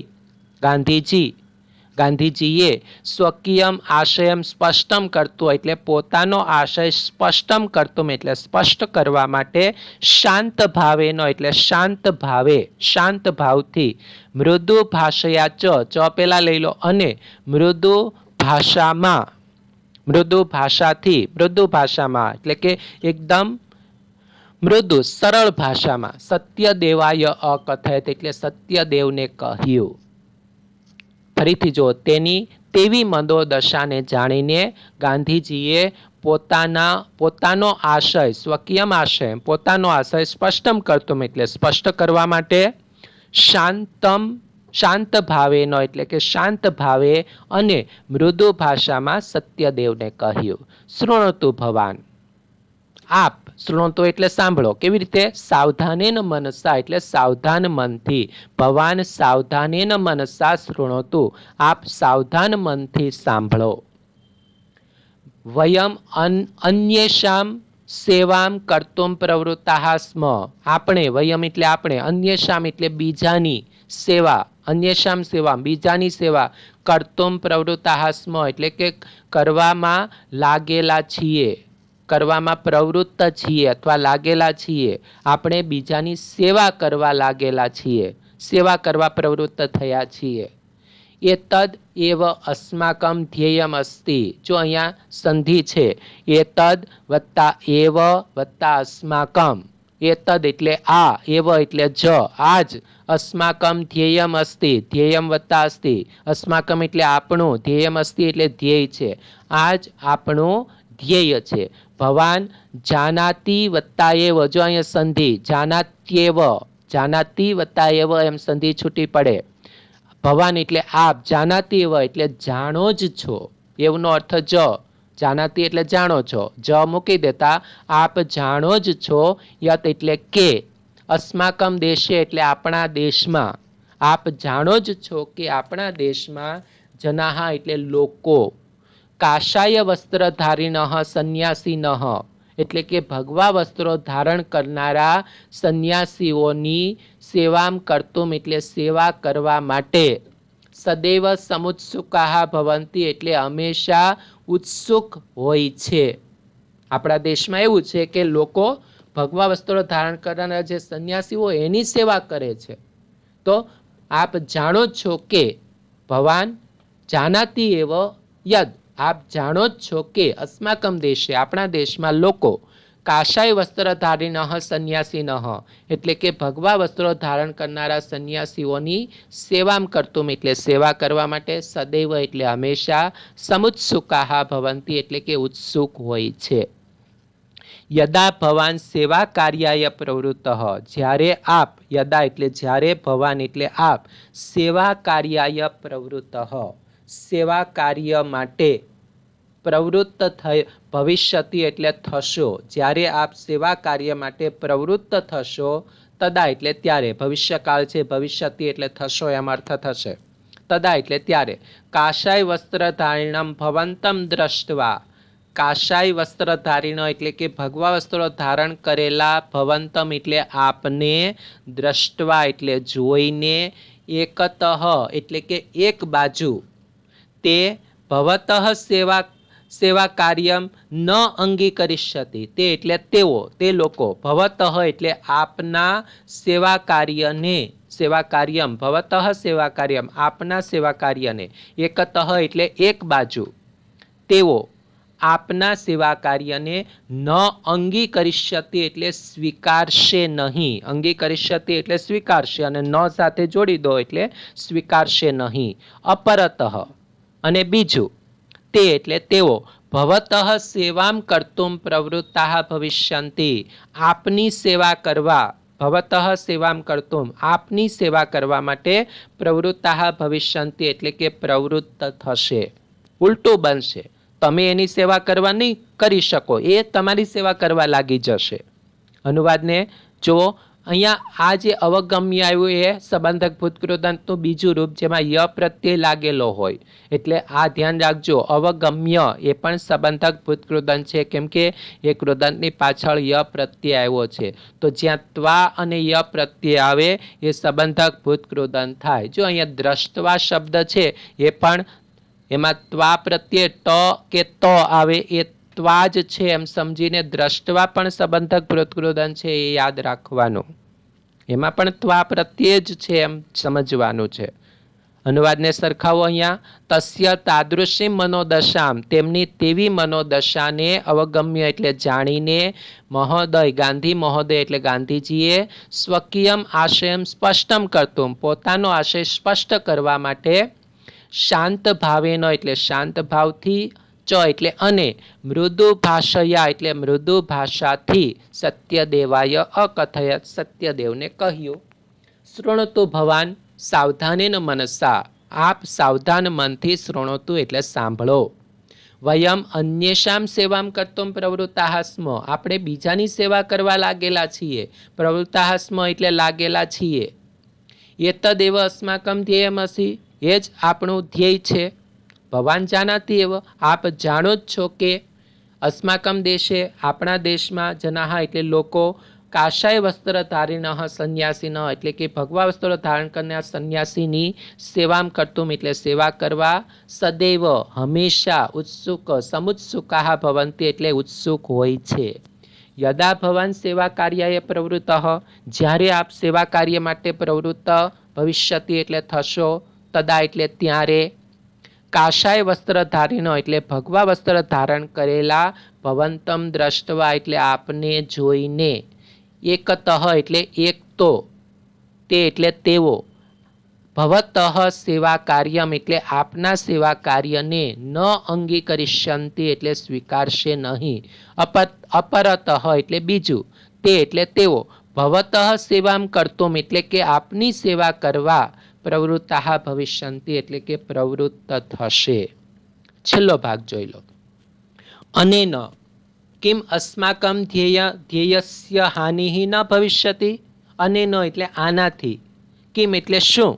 ગાંધીજીએ સ્વકીયમ આશયમ સ્પષ્ટમ કરતું એટલે પોતાનો આશય સ્પષ્ટમ કરતું એટલે સ્પષ્ટ કરવા માટે, શાંત ભાવેનો એટલે શાંત ભાવે, શાંત ભાવથી, મૃદુ ભાષયા ચ પેલા લઈ લો, અને મૃદુ ભાષામાં, મૃદુ ભાષાથી, મૃદુ ભાષામાં એટલે કે એકદમ મૃદુ સરળ ભાષામાં, સત્યદેવાય અકથયત એટલે સત્યદેવને કહ્યું. ફરીથી જો. તેની તેવી મનોદશાને જાણીને ગાંધીજીએ પોતાનો આશય, સ્વકીયમ આશય, પોતાનો આશય સ્પષ્ટમ કરતું એટલે સ્પષ્ટ કરવા માટે, શાંત ભાવેનો એટલે કે શાંત ભાવે અને મૃદુ ભાષામાં સત્યદેવને કહ્યું. શૃણોતુ ભવાન, આપ, શૃણોતુ એટલે સાંભળો. કેવી રીતે? સાવધાનેન મનસા એટલે સાવધાન મનથી. ભવાન સાવધાનેન મનસા શૃણોતુ, આપ સાવધાન મનથી સાંભળો. વયમ અન્યેષામ સેવામ કર્તુમ પ્રવૃત્તાઃ સ્મ, આપણે, વયમ એટલે આપણે, અન્યેષામ એટલે બીજાની સેવા, અન્યેષામ સેવા બીજાની સેવા, કર્તુમ પ્રવૃત્તાઃ સ્મ એટલે કે કરવામાં લાગેલા છીએ, કરવામાં પ્રવૃત્ત છીએ અથવા લાગેલા છીએ. આપણે બીજાની સેવા કરવા લાગેલા છીએ, સેવા કરવા પ્રવૃત્ત થયા છીએ. એતદ એવ અસ્માકમ ધ્યેયમ અસ્તિ, જો અહીંયા સંધિ છે, એતદ વત્તા એવ વત્તા અસ્માકમ, એતદ એટલે આ, એવ એટલે જ, આજ, અસ્માકમ ધ્યેયમ અસ્તિ, ધ્યેયમ વત્તા અસ્તિ, અસ્માકમ એટલે આપણું, ધ્યેયમ અસ્તિ એટલે ધ્યેય છે, આજ આપણું ધ્યેય છે. ભવાન જાનાતિ વત્તા એવ, જો અહીંયા સંધિ, જાનાત્યેવ, જાનાતિ વત્તા એવ એમ સંધિ છૂટી પડે. ભવાન એટલે આપ, જાનાતિ એવ એટલે જાણો જ છો, એવનો અર્થ જ, જાનાતિ એટલે જાણો છો, જ મૂકી દેતા આપ જાણો જ છો. યત એટલે કે, અસ્માકમ દેશે એટલે આપણા દેશમાં, આપ જાણો જ છો કે આપણા દેશમાં, જનાહા એટલે લોકો, કાશાય વસ્ત્રધારિણઃ સંન્યાસીનઃ એટલે કે ભગવા વસ્ત્રો ધારણ કરનારા સંન્યાસીઓની સેવામ કર્તુમ એટલે સેવા કરવા માટે સદૈવ સમુત્સુકાહ ભવંતી એટલે હંમેશા ઉત્સુક હોય છે. આપણા દેશમાં એવું છે કે લોકો ભગવા વસ્ત્રો ધારણ કરનારા જે સંન્યાસીઓ એની સેવા કરે છે. તો આપ જાણો છો કે ભવાન જાનાતી એવ યદ, આપ જાણો જ છો કે અસ્માકમ દેશે આપણા દેશમાં લોકો કાશાય વસ્ત્રધારીન સંન્યાસીન એટલે કે ભગવા વસ્ત્રો ધારણ કરનારા સંન્યાસીઓની સેવામ કરતુમ એટલે સેવા કરવા માટે સદૈવ એટલે હંમેશા સમુત્સુકાહ ભવંતી એટલે કે ઉત્સુક હોય છે. યદા ભવાન સેવા કાર્યાય પ્રવૃત્ત, જ્યારે આપ, યદા એટલે જ્યારે, ભવાન એટલે આપ, સેવા કાર્યાય પ્રવૃત્ત સેવા કાર્ય માટે પ્રવૃત્ત ભવિષ્યતિ એટલે થશો, જ્યારે આપ સેવા કાર્ય માટે પ્રવૃત્ત થશો, તદા એટલે ત્યારે, ભવિષ્યકાળ છે, ભવિષ્યતિ એટલે થશો એમ અર્થ થશે. તદા એટલે ત્યારે કાશાય વસ્ત્રધારિણમ ભવંતમ દ્રષ્ટવા, કાશાય વસ્ત્રધારીણો એટલે કે ભગવા વસ્ત્રો ધારણ કરેલા, ભવંતમ એટલે આપને, દ્રષ્ટવા એટલે જોઈને, એકતઃ એટલે કે એક બાજુ, તે ભવતઃ સેવા કાર્યમ ન અંગીકરિષ્યતિ તે એટલે તેઓ, તે લોકો, ભવતઃ એટલે આપના સેવા કાર્યને, સેવા કાર્યમ ભવતઃ સેવા કાર્યમ આપના સેવા કાર્યને, એકતઃ એટલે એક બાજુ, તેઓ આપના સેવા કાર્યને ન અંગીકરિષ્યતિ એટલે સ્વીકારશે નહીં, અંગીકરિષ્યતિ એટલે સ્વીકારશે અને ન સાથે જોડી દો એટલે સ્વીકારશે નહીં. અપરતઃ અને બીજું, તે એટલે તેઓ, ભવતઃ સેવામ કર્તુમ પ્રવૃત્તાઃ ભવિષ્યન્તિ આપની સેવા કરવા, ભવતઃ સેવામ કર્તુમ આપની સેવા કરવા માટે પ્રવૃત્તાઃ ભવિષ્યન્તિ એટલે કે પ્રવૃત્ત થશે, ઉલટું બનશે. તમે એની સેવા કરવા નહીં કરી શકો, એ તમારી સેવા કરવા લાગી જશે. અનુવાદને જુઓ, અહીંયા આ જે અવગમ્ય આવ્યું એ સંબંધક ભૂતકૃદંતનું બીજું રૂપ જેમાં ય પ્રત્યે લાગેલો હોય, એટલે આ ધ્યાન રાખજો, અવગમ્ય એ પણ સંબંધક ભૂતકૃદંત છે, કેમ કે એ કૃદંતની પાછળ ય પ્રત્યે આવ્યો છે. તો જ્યાં ત્વા અને ય પ્રત્યે આવે એ સંબંધક ભૂતકૃદંત થાય. જો અહીંયા દ્રષ્ટવા શબ્દ છે એ પણ એમાં ત્વા પ્રત્યે ટ કે ત આવે એ ત્વા જ છે એમ સમજીને દ્રષ્ટવા પણ સંબંધક ભૂતકૃદંત છે એ યાદ રાખવાનું, એમાં પણ ત્વા પ્રત્યે જ છે એમ સમજવાનું છે. અનુવાદને સરખાવો અહીંયા, તસ્ય તાદૃશી મનોદશામ તેમની તેવી મનોદશાને અવગમ્ય એટલે જાણીને, મહોદય ગાંધી મહોદય એટલે ગાંધીજીએ, સ્વકીયમ આશયમ સ્પષ્ટમ કરતું પોતાનો આશય સ્પષ્ટ કરવા માટે, શાંત ભાવેનો એટલે શાંત ભાવથી, ચ એટલે અને, મૃદુ ભાષયા એટલે મૃદુ ભાષાથી, સત્યદેવાય અકથયત સત્યદેવને કહ્યું. શૃણોતુ ભવાન સાવધાનેન મનસા આપ સાવધાન મનથી શૃણોતુ એટલે સાંભળો. વયમ અન્યેષામ સેવામ કર્તુમ પ્રવૃત્તાઃ સ્મ આપણે બીજાની સેવા કરવા લાગેલા છીએ, પ્રવૃત્તાઃ સ્મ એટલે લાગેલા છીએ. એતદેવ અસ્માકમ ધ્યેયમસી એ જ આપણું ધ્યેય છે. ભવાન જાનાતિ એવ આપ જાણો જ છો કે, અસ્માકમ દેશે આપણા દેશમાં, જનાહ એટલે લોકો, કાશાય વસ્ત્રધારીન સંન્યાસીન એટલે કે ભગવા વસ્ત્રો ધારણ કરનાર સંન્યાસીની સેવામ કરતુમ એટલે સેવા કરવા, સદૈવ હંમેશા, ઉત્સુક સમુત્સુકાહ ભવંતી એટલે ઉત્સુક હોય છે. યદા ભવાન સેવા કાર્યાય પ્રવૃત્ત જ્યારે આપ સેવા કાર્ય માટે પ્રવૃત્ત, ભવિષ્યતિ એટલે થશો, તદા એટલે ત્યારે, કાશાય વસ્ત્રધારીનો એટલે ભગવા વસ્ત્ર ધારણ કરેલા, ભવંતમ દ્રષ્ટવા એટલે આપને જોઈને, એકતઃ એટલે એક તો, તે એટલે તેઓ, ભવતઃ સેવા કાર્યમ એટલે આપના સેવા કાર્યને, ન અંગીકરિષ્યન્તિ એટલે સ્વીકારશે નહીં, અપરતઃ એટલે બીજું, તે એટલે તેઓ, ભવતઃ સેવામ કર્તુમ એટલે કે આપની સેવા કરવા, પ્રવૃત્તાઃ ભવિષ્યન્તિ એટલે કે પ્રવૃત્ત થશે. છેલ્લો ભાગ જોઈ લો. અનેન કિમ અસ્માકમ ધ્યેયસ્ય હાનિ ન ભવિષ્યતિ, અનેન એટલે આનાથી, કિમ એટલે શું,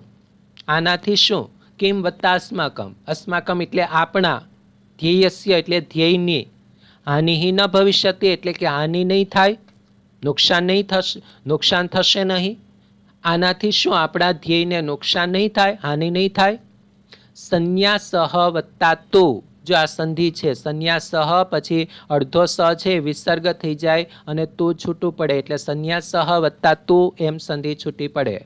આનાથી શું, કિમ વત્તા અસ્માકમ, અસ્માકમ એટલે આપણા, ધ્યેયસ્ય એટલે ધ્યેયની, હાનિ ન ભવિષ્યતિ એટલે કે હાનિ નહીં થાય, નુકસાન નહીં થશે, નુકસાન થશે નહીં. આનાથી શું આપણા ધ્યેયને નુકસાન નહીં થાય, હાનિ નહીં થાય. સંન્યાસઃ વત્તા તુ, જો આ સંધિ છે, સંન્યાસઃ પછી અડધો સ છે વિસર્ગ થઈ જાય અને તું છૂટું પડે એટલે સંન્યાસઃ વત્તા તુ એમ સંધિ છૂટી પડે.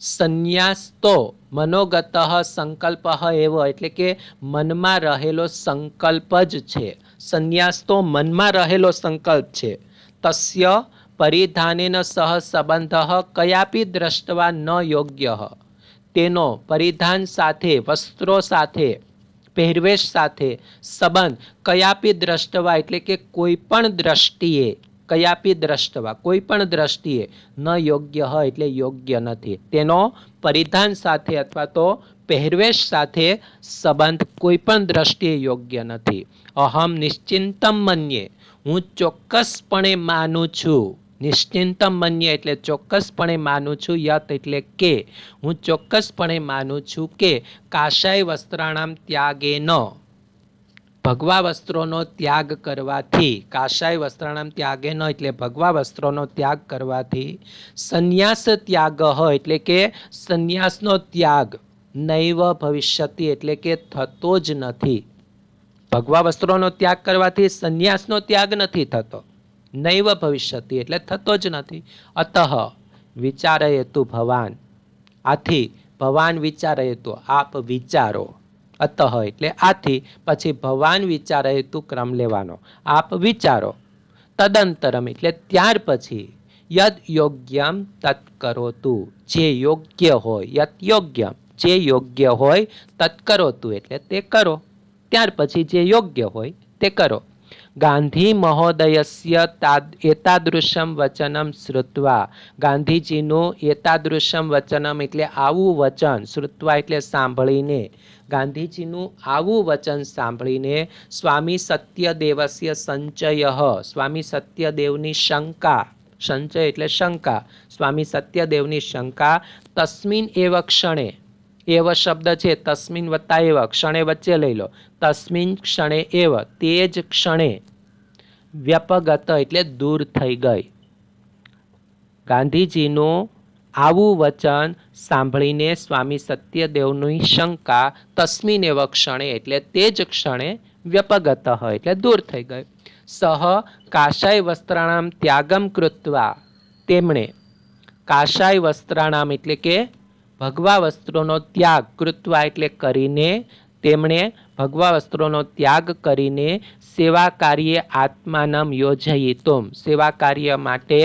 સંન્યાસ તો મનોગત સંકલ્પ એવો એટલે કે મનમાં રહેલો સંકલ્પ જ છે. સંન્યાસ તો મનમાં રહેલો સંકલ્પ છે. તસ્ય પરિધાનેન સહ સંબંધ કયાપી દ્રષ્ટવા ન યોગ્ય, તેનો પરિધાન સાથે, વસ્ત્રો સાથે, પહેરવેશ સાથે સંબંધ કયાપી દ્રષ્ટવા એટલે કે કોઈ પણ દ્રષ્ટિએ, કયાપી દ્રષ્ટવા કોઈ પણ દ્રષ્ટિએ, ન યોગ્ય એટલે યોગ્ય નથી. તેનો પરિધાન સાથે અથવા તો પહેરવેશ સાથે સંબંધ કોઈ પણ દ્રષ્ટિએ યોગ્ય નથી. અહમ નિશ્ચિંતમ મન્યે, હું ચોક્કસપણે માનું છું. નિશ્ચિંતમ મન્યે એટલે ચોક્કસપણે માનું છું. યત એટલે કે હું ચોક્કસપણે માનું છું કે કાષાય વસ્ત્રાણામ ત્યાગેન, ભગવા વસ્ત્રોનો ત્યાગ કરવાથી, કાષાય વસ્ત્રાણામ ત્યાગેન એટલે ભગવા વસ્ત્રોનો ત્યાગ કરવાથી, સંન્યાસ ત્યાગ એટલે કે સંન્યાસનો ત્યાગ, નૈવ ભવિષ્યતિ એટલે કે થતો જ નથી. ભગવા વસ્ત્રોનો ત્યાગ કરવાથી સંન્યાસનો ત્યાગ નથી થતો. નૈવ ભવિષ્યતિ એટલે થતો જ નથી. અતઃ વિચારયેતુ ભવાન, આથી ભવાન વિચારયેતુ આપ વિચારો. અતઃ એટલે આથી, પછી ભવાન વિચારયેતુ ક્રમ લેવાનો, આપ વિચારો. તદંતરમ એટલે ત્યાર પછી, યદ યોગ્યમ તત્ કરોતુ, જે યોગ્ય હોય, યત યોગ્યમ જે યોગ્ય હોય, તત્ કરોતુ એટલે તે કરો. ત્યાર પછી જે યોગ્ય હોય તે કરો. ગાંધી મહોદયસ્ય એતાદૃશમ વચનમ શ્રુત્વા, ગાંધીજીનું એતાદૃશમ વચનમ એટલે આવું વચન, શ્રુત્વા એટલે સાંભળીને, ગાંધીજીનું આવું વચન સાંભળીને, સ્વામી સત્યદેવસ્ય સંચય, સ્વામી સત્યદેવની શંકા, સંચય એટલે શંકા, સ્વામી સત્યદેવની શંકા, તસ્મિન એવ ક્ષણે, એવ શબ્દ છે તસ્મિન વત્તા એવ, ક્ષણે વચ્ચે લઈ લો, તસ્મિન ક્ષણે એવ તે જ ક્ષણે, વ્યપગત એટલે દૂર થઈ ગઈ. ગાંધીજીનું આવું વચન સાંભળીને સ્વામી સત્યદેવની શંકા, તસ્મિન એવ ક્ષણે એટલે તે જ ક્ષણે, વ્યપગત એટલે દૂર થઈ ગઈ. સહ કાષાય વસ્ત્રાણામ ત્યાગમ કૃત્વા, તેમણે કાષાય વસ્ત્રાણામ એટલે કે ભગવા વસ્ત્રોનો ત્યાગ, કૃત્વા એટલે કરીને, તેમણે ભગવા વસ્ત્રોનો ત્યાગ કરીને, સેવા કાર્ય આત્માનમ યોજયિતુમ, સેવા કાર્ય માટે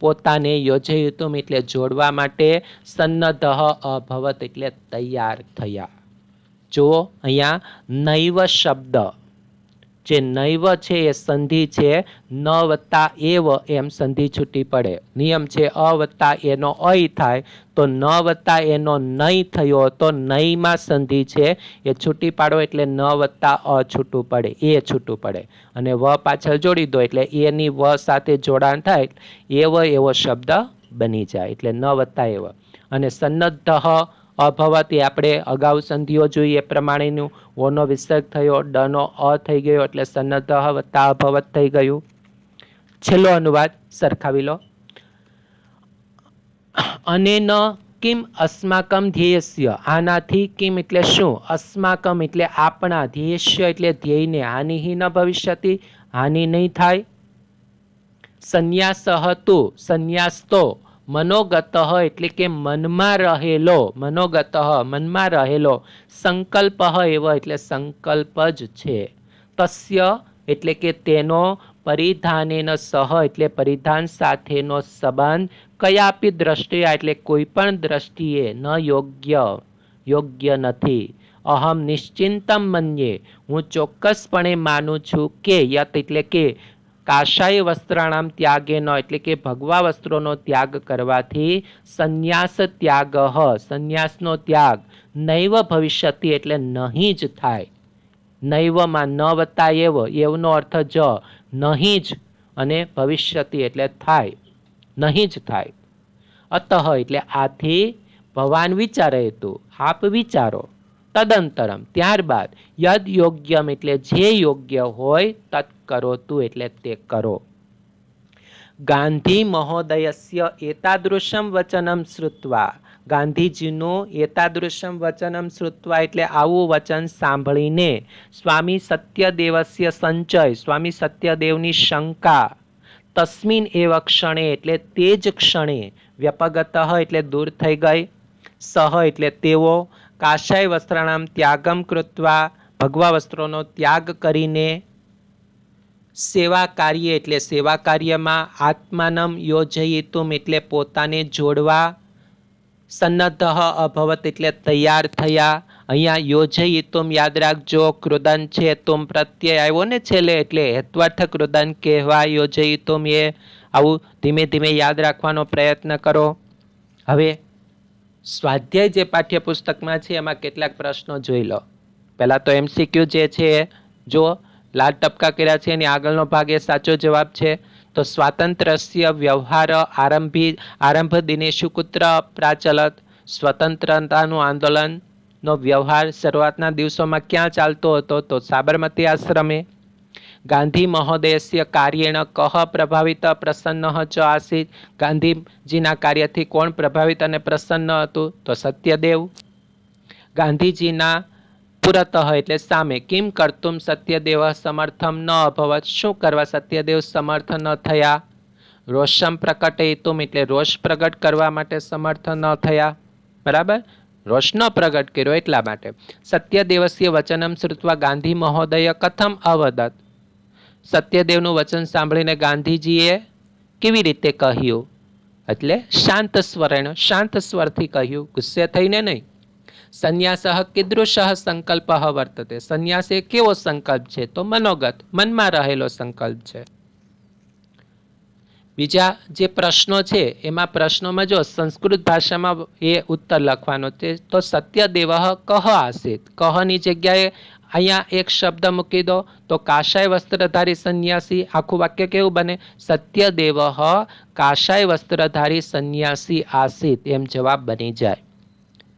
પોતાને, યોજયિતુમ એટલે જોડવા માટે, સન્નદ્ધ અભવત એટલે તૈયાર થયા. જુઓ અહીંયા નૈવ શબ્દ, જે નૈવ છે એ સંધિ છે, ન વત્તા એવ એમ સંધિ છૂટી પડે. નિયમ છે અ વત્તા એનો અય થાય, તો ન વત્તા એનો નહીં થયો તો નયમાં સંધિ છે એ છૂટી પાડો એટલે ન વત્તા અ છૂટું પડે, એ છૂટું પડે, અને વ પાછળ જોડી દો એટલે એની વ સાથે જોડાણ થાય, એવો શબ્દ બની જાય, એટલે ન વત્તા એવ. અને સન્નદ્ધ અભવત એ આપણે અગાઉ સંધિઓ જોઈએ એ પ્રમાણેનું, ઓનો વિસર્ગ થયો, ડનો અ થઈ ગયો એટલે સન્નદ્ધ વત્તા અભવત થઈ ગયું. છેલ્લો અનુવાદ સરખાવી લો. અનેન કિમ અસ્માકમ ધ્યેયસ્ય, આનાથી કિમ એટલે શું, અસ્માકમ એટલે આપણા, ધ્યેયસ્ય એટલે ધ્યેયને, હાનિ ન ભવિષ્યતિ હાનિ નહીં થાય. સંન્યાસઃ તુ, સંન્યાસ તો, મનોગત એટલે કે મનમાં રહેલો, મનોગત મનમાં રહેલો, સંકલ્પ એવો એટલે સંકલ્પ જ છે. તસ્ય એટલે કે તેનો, પરિધાનેન સહ એટલે પરિધાન સાથેનો સંબંધ, કયાપી દ્રષ્ટિયા એટલે કોઈ પણ દ્રષ્ટિએ, ન યોગ્ય યોગ્ય નથી. અહમ નિશ્ચિંતમ મન્યે, હું ચોક્કસપણે માનું છું કે, યત એટલે કે કાષાય વસ્ત્રાણામ ત્યાગેન એટલે કે ભગવા વસ્ત્રોનો ત્યાગ કરવાથી, સંન્યાસ ત્યાગ, સંન્યાસનો ત્યાગ, નૈવ ભવિષ્યતિ એટલે નહીં જ થાય. નૈવમાં ન વત્તા એવ, એવનો અર્થ જ, નહીં જ, અને ભવિષ્યતિ એટલે થાય, નહીં જ થાય. અતઃ એટલે આથી, ભવાન વિચારે તું આપ વિચારો. તદંતરમ ત્યારબાદ યદ યોગ્યમ એટલે જે યોગ્ય હોય તત્ કરોતુ એટલે તે કરો. ગાંધી મહોદયસ્ય એતાદૃશમ વચનમ શ્રુત્વા, ગાંધીજીનું એતાદૃશમ વચનમ શ્રુત્વા એટલે આવું વચન સાંભળીને સ્વામી સત્યદેવસ્ય સંચય, સ્વામી સત્યદેવની શંકા, તસ્મિન એવ ક્ષણે એટલે તે જ ક્ષણે, વ્યપગત એટલે દૂર થઈ ગઈ, સહ એટલે તેઓ, કાશાય વસ્ત્રાણામ ત્યાગમ કૃત્વા ભગવા વસ્ત્રોનો ત્યાગ કરીને, સેવા કાર્ય એટલે સેવા કાર્યમાં, આત્માનમ યોજયિતુમ એટલે પોતાને જોડવા, સન્નદ્ધ અભવત એટલે તૈયાર થયા. અહીંયા યોજયિતુમ યાદ રાખજો, કૃદન છે તુમ પ્રત્યય આવ્યો ને છેલ્લે એટલે હેત્વાર્થ કૃદન કહેવાય. યોજયિતુમ એ આવું ધીમે ધીમે યાદ રાખવાનો પ્રયત્ન કરો. હવે સ્વાધ્યાય જે પાઠ્યપુસ્તકમાં છે એમાં કેટલાક પ્રશ્નો જોઈ લો. પહેલાં તો MCQ જે છે જો લાલ ટપકા કર્યા છે એની આગળનો ભાગ એ સાચો જવાબ છે. તો સ્વાતંત્ર્યસ્ય વ્યવહાર આરંભ દિનેશુ કુત્ર પ્રાચલત, સ્વતંત્રતાનું આંદોલનનો વ્યવહાર શરૂઆતના દિવસોમાં ક્યાં ચાલતો હતો? તો સાબરમતી આશ્રમે. ગાંધી મહોદયસ્ય કાર્યેણ કહ પ્રભાવિત પ્રસન્ન ચ આસીત, ગાંધીજીના કાર્યથી કોણ પ્રભાવિત અને પ્રસન્ન હતું? તો સત્યદેવ. ગાંધીજીના પુરતઃ એટલે સામે, કિમ કર્તુમ સત્યદેવ સમર્થમ ન અભવત, શું કરવા સત્યદેવ સમર્થ ન થયા? રોષમ પ્રકટયિતુમ એટલે રોષ પ્રગટ કરવા માટે સમર્થ ન થયા. બરાબર, રોષ ન પ્રગટ કર્યો એટલા માટે. સત્યદેવસ્ય વચનમ શ્રુત્વા ગાંધી મહોદય કથમ અવદત, સત્યદેવનું વચન સાંભળીને ગાંધીજીએ કેવી રીતે કહ્યું? એટલે શાંત સ્વરેણ, શાંત સ્વરથી કહ્યું, ગુસ્સે થઈને નહીં. સંન્યાસઃ કીદૃશઃ સંકલ્પ વર્તતે, સંન્યાસ એ કેવો સંકલ્પ છે? તો મનોગત, મનમાં રહેલો સંકલ્પ છે. બીજા જે પ્રશ્નો છે એમાં પ્રશ્નોમાં જો સંસ્કૃત ભાષામાં એ ઉત્તર લખવાનો છે. તો સત્યદેવ કહ આસીત, કહની જગ્યાએ અહીંયા એક શબ્દ મૂકી દો તો કાશાય વસ્ત્રધારી સંન્યાસી, આખું વાક્ય કેવું બને? સત્યદેવ કાશાય વસ્ત્રધારી સંન્યાસી આસીત, એમ જવાબ બની જાય.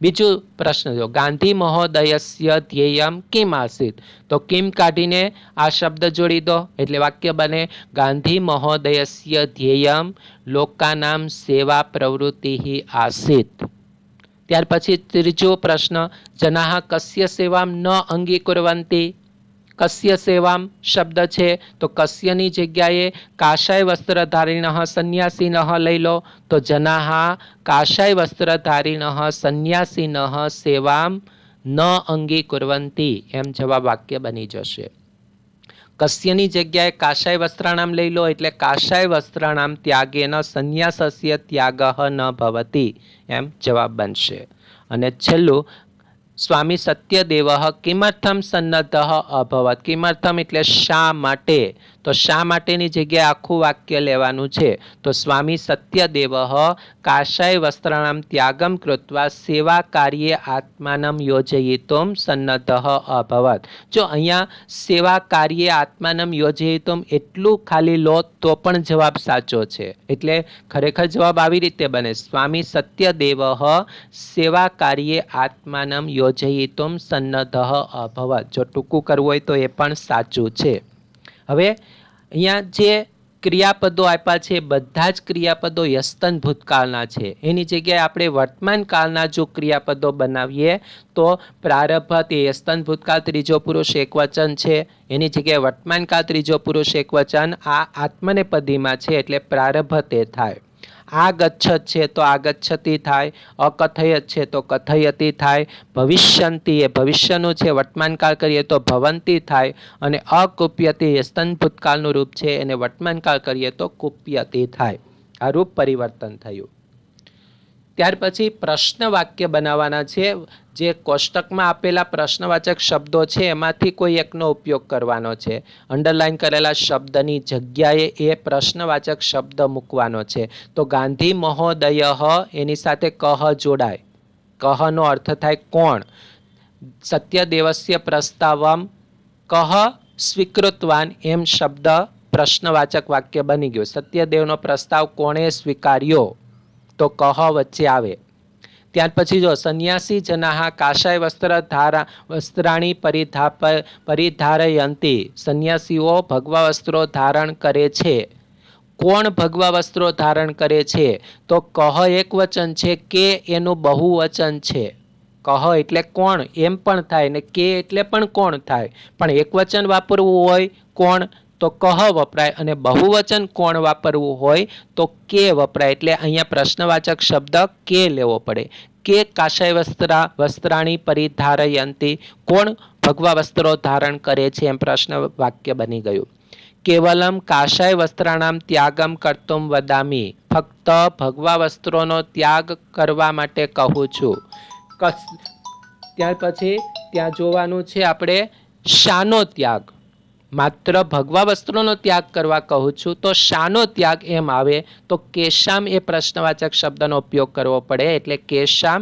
બીજું પ્રશ્ન જો, ગાંધી મહોદયસ્ય ધ્યેયમ કિમ આસીત, તો કિમ કાઢીને આ શબ્દ જોડી દો એટલે વાક્ય બને ગાંધી મહોદયસ્ય ધ્યેયમ લોકાનામ સેવા પ્રવૃત્તિ આસીત. ત્યાર પછી ત્રીજો પ્રશ્ન, જનાહ કસ્ય સેવામ ન અંગીકુર્વન્તિ, કસ્ય સેવામ શબ્દ છે તો કસ્યની જગ્યાએ કાશાય વસ્ત્રધારિણ સંન્યાસીન લઈ લો તો જનાહ કાશાય વસ્ત્રધારિણ સંન્યાસીન સેવામ ન અંગીકુર્વન્તિ, એમ જવાબ વાક્ય બની જશે. કસ્યની જગ્યાએ કાશાય વસ્ત્રાણામ લઈ લો એટલે કાશાય વસ્ત્રાણામ ત્યાગેન સંન્યાસસ્ય ત્યાગઃ ન ભવતિ, એમ જવાબ બનશે. અને છેલ્લું, સ્વામી સત્યદેવ કિમર્થમ સન્નદ્ધ અભવત, કિમર્થમ એટલે શા માટે, તો શા માટેની જગ્યાએ આખું વાક્ય લેવાનું છે. તો સ્વામી સત્યદેવ કાશાય વસ્ત્રાણામ ત્યાગમ કૃત્વા સેવા કાર્યે આત્માનમ યોજયિતુમ સન્નદ્ધ અભવત. જો અહીંયા સેવા કાર્યે આત્માનમ યોજયિતુમ એટલું ખાલી લો તો પણ જવાબ સાચો છે. એટલે ખરેખર જવાબ આવી રીતે બને, સ્વામી સત્યદેવ સેવા કાર્યે આત્માનમ યોજયિતુમ સન્નદ્ધ અભવત. જો ટૂંકું કરવું હોય તો એ પણ સાચું છે. હવે અહીંયા જે ક્રિયાપદો આપ્યા છે બધા જ ક્રિયાપદો યસ્તન ભૂતકાળના છે. એની જગ્યાએ આપણે વર્તમાન કાળના જો ક્રિયાપદો બનાવીએ તો પ્રારભત એ યસ્તન ભૂતકાળ ત્રીજો પુરુષ એકવચન છે, એની જગ્યાએ વર્તમાન કાળ ત્રીજો પુરુષ એકવચન આ આત્મનેપદીમાં છે એટલે પ્રારભતે થાય. આ ગચ્છત છે તો આગચ્છતિ થાય, અકથયત છે તો કથયતિ થાય, ભવિષ્યંતિ એ ભવિષ્યનું છે વર્તમાનકાળ કરીએ તો ભવંતી થાય, અને અકુપ્યતિ એ સ્તન ભૂતકાળનું રૂપ છે એને વર્તમાનકાળ કરીએ તો કુપ્યતિ થાય. આ રૂપ પરિવર્તન થયું. ત્યાર પછી પ્રશ્ન વાક્ય બનાવવાના છે. જે કોષ્ટકમાં આપેલા પ્રશ્નવાચક શબ્દો છે એમાંથી કોઈ એકનો ઉપયોગ કરવાનો છે. અંડરલાઈન કરેલા શબ્દની જગ્યાએ એ પ્રશ્નવાચક શબ્દ મૂકવાનો છે. તો ગાંધી મહોદય એની સાથે કહ જોડાય, કહનો અર્થ થાય કોણ. સત્યદેવસ્ય પ્રસ્તાવમ કહ સ્વીકૃતવાન, એમ શબ્દ પ્રશ્નવાચક વાક્ય બની ગયું. સત્યદેવનો પ્રસ્તાવ કોણે સ્વીકાર્યો તો કહ વચ્ચે આવે. ત્યાર પછી જો સંન્યાસી જનાહ કાષાય વસ્ત્રાણી પરિધારયંતી, સંન્યાસીઓ ભગવા વસ્ત્રો ધારણ કરે છે. કોણ ભગવા વસ્ત્રો ધારણ કરે છે? તો કહ એક વચન છે, કે એનું બહુવચન છે. કહ એટલે કોણ એમ પણ થાય ને કે એટલે પણ કોણ થાય, પણ એક વચન વાપરવું હોય કોણ તો કહ વપરાય, અને બહુવચન કોણ વાપરવું હોય તો કે વપરાય. એટલે અહીંયા પ્રશ્નવાચક શબ્દ કે લેવો પડે. કે કાષાય વસ્ત્રાણી પરિધારયંતી, કોણ ભગવા વસ્ત્રો ધારણ કરે છે, એમ પ્રશ્ન વાક્ય બની ગયું. કેવલમ કાષાય વસ્ત્રાણામ ત્યાગમ કર્તુમ વદામી, ફક્ત ભગવા વસ્ત્રોનો ત્યાગ કરવા માટે કહું છું. ત્યાર પછી ત્યાં જોવાનું છે આપણે શાનો ત્યાગ. માત્ર ભગવા વસ્ત્રોનો ત્યાગ કરવા કહું છું તો શાનો ત્યાગ એમ આવે તો કેશામ એ પ્રશ્નવાચક શબ્દનો ઉપયોગ કરવો પડે. એટલે કેશામ,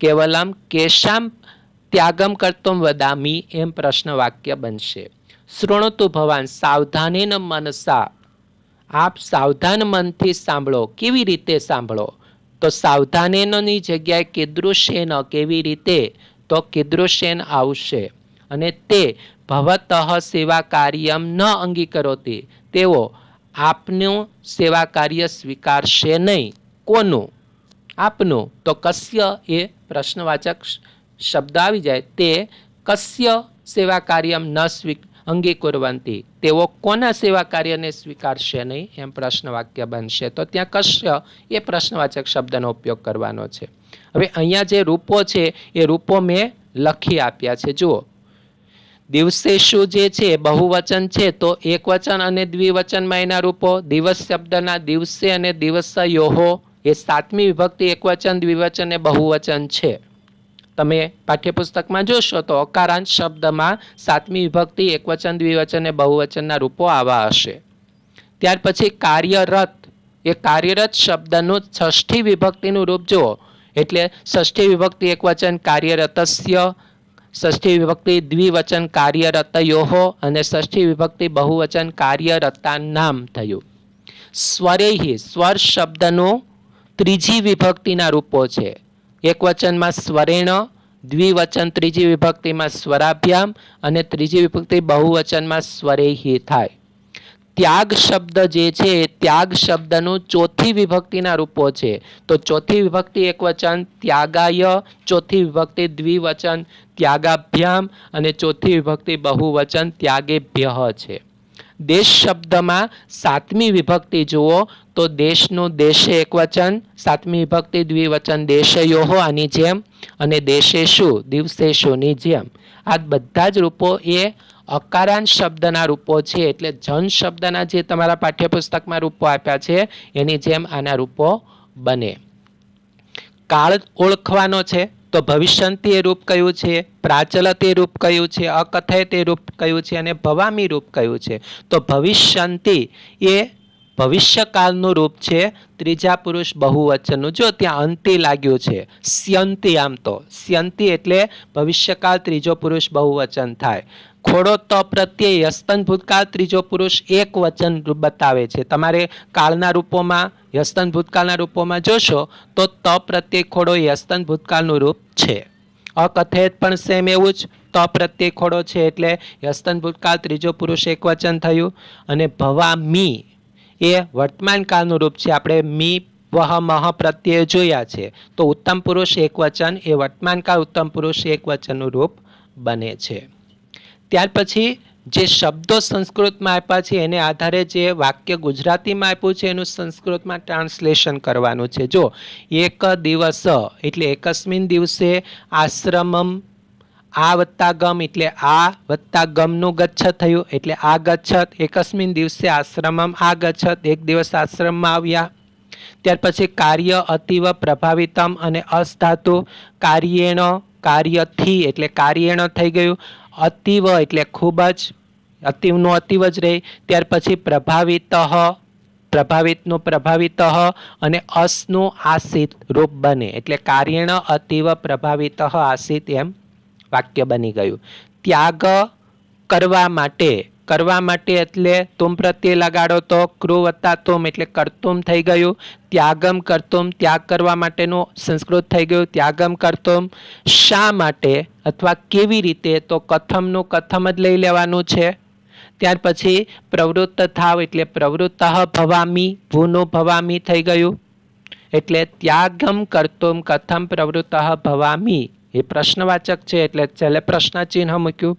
કેવલમ કેશામ ત્યાગમ કર્તુમ વદામી એમ પ્રશ્ન વાક્ય બનશે. શૃણોતુ ભવાન સાવધાનેન મનસા, આપ સાવધાન મનથી સાંભળો. કેવી રીતે સાંભળો? તો સાવધાનેનની જગ્યાએ કીદૃશેન, કેવી રીતે તો કીદૃશેન આવશે. અને તે ભવતઃ સેવા કાર્યમ ન અંગીકરોતિ, તેઓ આપનું સેવા કાર્ય સ્વીકારશે નહીં. કોનું? આપનું. તો કસ્ય એ પ્રશ્નવાચક શબ્દ આવી જાય, તે કસ્ય સેવા કાર્યમ ન અંગીકુર્વંતિ, તેઓ કોના સેવા કાર્યને સ્વીકારશે નહીં, એમ પ્રશ્ન વાક્ય બનશે. તો ત્યાં કસ્ય એ પ્રશ્નવાચક શબ્દનો ઉપયોગ કરવાનો છે. હવે અહીંયા જે રૂપો છે એ રૂપો મેં લખી આપ્યા છે. જુઓ, દિવસેશુ જે છે બહુવચન છે, તો એક વચન અને દ્વિવચનમાં એના રૂપો. દિવસ શબ્દના દિવસે અને દિવસયોહો એ સાતમી વિભક્તિ એકવચન દ્વિવચન અને બહુવચન છે. તમે પાઠ્યપુસ્તકમાં જોશો તો અકારાંત શબ્દમાં સાતમી વિભક્તિ એકવચન દ્વિવચન અને બહુવચનના રૂપો આવા હશે. ત્યાર પછી કાર્યરત, એ કાર્યરત શબ્દનું ષષ્ઠી વિભક્તિનું રૂપ જુઓ. એટલે ષષ્ઠી વિભક્તિ એકવચન કાર્યરતસ્ય, ષષ્ઠી વિભક્તિ દ્વિવચન કાર્યરતયોહો અને ષષ્ઠી વિભક્તિ બહુવચન કાર્યરતાનામ થયું. સ્વરેહી, સ્વર શબ્દનું ત્રીજી વિભક્તિના રૂપો છે. એક વચનમાં સ્વરેણ, દ્વિવચન ત્રીજી વિભક્તિમાં સ્વરાભ્યામ અને ત્રીજી વિભક્તિ બહુવચનમાં સ્વરેહી થાય. ત્યાગ શબ્દ જે છે એ ત્યાગ શબ્દનું ચોથી વિભક્તિના રૂપો છે. તો ચોથી વિભક્તિ એક વચન ત્યાગાય, ચોથી વિભક્તિ દ્વિવચન ત્યાગાભ્યામ અને ચોથી વિભક્તિ બહુવચન ત્યાગેભ્યઃ છે. દેશ શબ્દમાં સાતમી વિભક્તિ જુઓ તો દેશનું દેશે એક વચન, સાતમી વિભક્તિ દ્વિવચન દેશયોહો આની જેમ, અને દેશેશુ દિવસેશુની જેમ. આ બધા જ રૂપો એ અકારાંત શબ્દના રૂપો છે. એટલે જન શબ્દના જે તમારા પાઠ્યપુસ્તકમાં રૂપો આપ્યા છે એની જેમ આના રૂપો બને. કાળ ઓળખવાનો છે તો ભવિષ્યંતી એ રૂપ કયું છે, પ્રાચલત એ રૂપ કયું છે, અકથયત એ રૂપ કયું છે અને ભવામી રૂપ કયું છે. તો ભવિષ્યંતી એ ભવિષ્યકાળનું રૂપ છે, ત્રીજા પુરુષ બહુવચનનું. જો ત્યાં અંતિ લાગ્યું છે, સ્યંતી. આમ તો સ્યંતી એટલે ભવિષ્યકાળ ત્રીજો પુરુષ બહુવચન થાય. ખોડો ત પ્રત્યય યસ્તન ભૂતકાળ ત્રીજો પુરુષ એક વચન બતાવે છે. તમારે કાળના રૂપોમાં, યસ્તન ભૂતકાળના રૂપોમાં જોશો તો ત પ્રત્યય ખોડો યસ્તન ભૂતકાળનું રૂપ છે. અકથયત પણ સેમ એવું જ, ત પ્રત્યય ખોડો છે એટલે યસ્તન ભૂતકાળ ત્રીજો પુરુષ એક વચન થયું. અને ભવામી એ વર્તમાન કાળનું રૂપ છે. આપણે મી વહ મહ પ્રત્યય જોયા છે. તો ઉત્તમ પુરુષ એક વચન એ વર્તમાન કાળ ઉત્તમ પુરુષ એક વચનનું રૂપ બને છે. ત્યાર પછી જે શબ્દો સંસ્કૃતમાં આપ્યા છે એને આધારે જે વાક્ય ગુજરાતીમાં આપ્યું છે એનું સંસ્કૃતમાં ટ્રાન્સલેશન કરવાનું છે. જો એક દિવસ એટલે એકસ્મિન દિવસે, આશ્રમમ આ વત્તા ગમ એટલે આ વત્તા ગમનું ગચ્છત થયું એટલે આ ગચ્છત. એકસ્મિન દિવસે આશ્રમમ આ ગચ્છત, એક દિવસ આશ્રમમાં આવ્યા. ત્યાર પછી કાર્ય અતિવ પ્રભાવિતમ અને અસ ધાતુ, કાર્યેણ કાર્યથી એટલે કાર્યેણ થઈ ગયું. અતિવ એટલે ખૂબ જ, અતિવનું અતિવ જ રહે. ત્યાર પછી પ્રભાવિત, પ્રભાવિતનું પ્રભાવિત અને અસનું આસિત રૂપ બને. એટલે કાર્યેણ અતિવ પ્રભાવિત આસિત એમ વાક્ય બની ગયું. ત્યાગ કરવા માટે કરવા માટે એટલે તુમ પ્રત્યે લગાડો તો કૃ વત્તા તુમ એટલે કર્તુમ થઈ ગયું. ત્યાગમ કર્તુમ ત્યાગ કરવા માટેનું સંસ્કૃત થઈ ગયું ત્યાગમ કર્તુમ. શા માટે અથવા કેવી રીતે તો કથમનું કથમ જ લઈ લેવાનું છે. ત્યાર પછી પ્રવૃત્ત થાવ એટલે પ્રવૃત્ત ભવામી ભૂનું ભવામી થઈ ગયું. એટલે ત્યાગમ કર્તુમ કથમ પ્રવૃત્ત ભવામી એ પ્રશ્નવાચક છે એટલે છેલ્લે પ્રશ્ન ચિહ્ન મૂક્યું.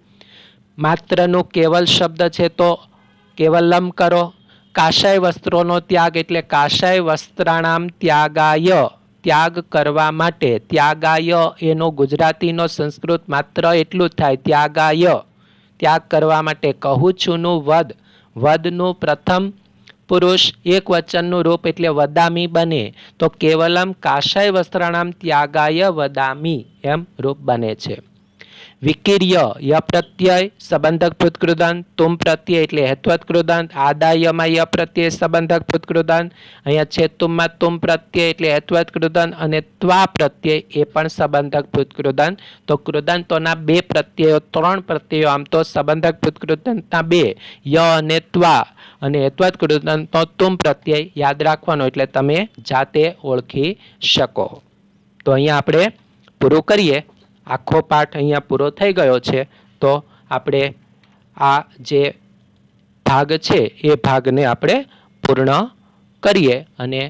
માત્રનું કેવલ શબ્દ છે તો કેવલમ કરો. કાષાય વસ્ત્રોનો ત્યાગ એટલે કાષાય વસ્ત્રાણામ ત્યાગાય ત્યાગ કરવા માટે. ત્યાગાય એનો ગુજરાતીનો સંસ્કૃત માત્ર એટલું જ થાય ત્યાગાય ત્યાગ કરવા માટે. કહું છુંનું વદ વદનું પ્રથમ પુરુષ એક વચનનું રૂપ એટલે વદામી બને તો કેવલમ કાષાય વસ્ત્રાણામ ત્યાગાય વદામી એમ રૂપ બને છે. વિકિર્ય ય પ્રત્યય સંબંધક ભૂતકૃદંત તુમ પ્રત્યય એટલે હેત્વત કૃદંત. આદાયમાં ય પ્રત્યય સંબંધક ભૂતકૃદંત. અહીંયા છેતુમમાં તુમ પ્રત્યય એટલે હેત્વત કૃદંત અને ત્વા પ્રત્યય એ પણ સંબંધક ભૂતકૃદંત. તો કૃદંતોના બે પ્રત્યયો ત્રણ પ્રત્યયો આમ તો સંબંધક ભૂતકૃદંતના બે ય અને ત્વા અને હેત્વત કૃદંતનો તુમ પ્રત્યય યાદ રાખવાનો એટલે તમે જાતે ઓળખી શકો. તો અહીંયા આપણે પૂરું કરીએ. આખો પાઠ અહીંયા પૂરો થઈ ગયો છે. તો આપણે આ જે ભાગ છે એ ભાગને આપણે પૂર્ણ કરીએ અને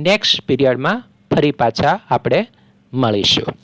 નેક્સ્ટ પીરિયડમાં ફરી પાછા આપણે મળીશું.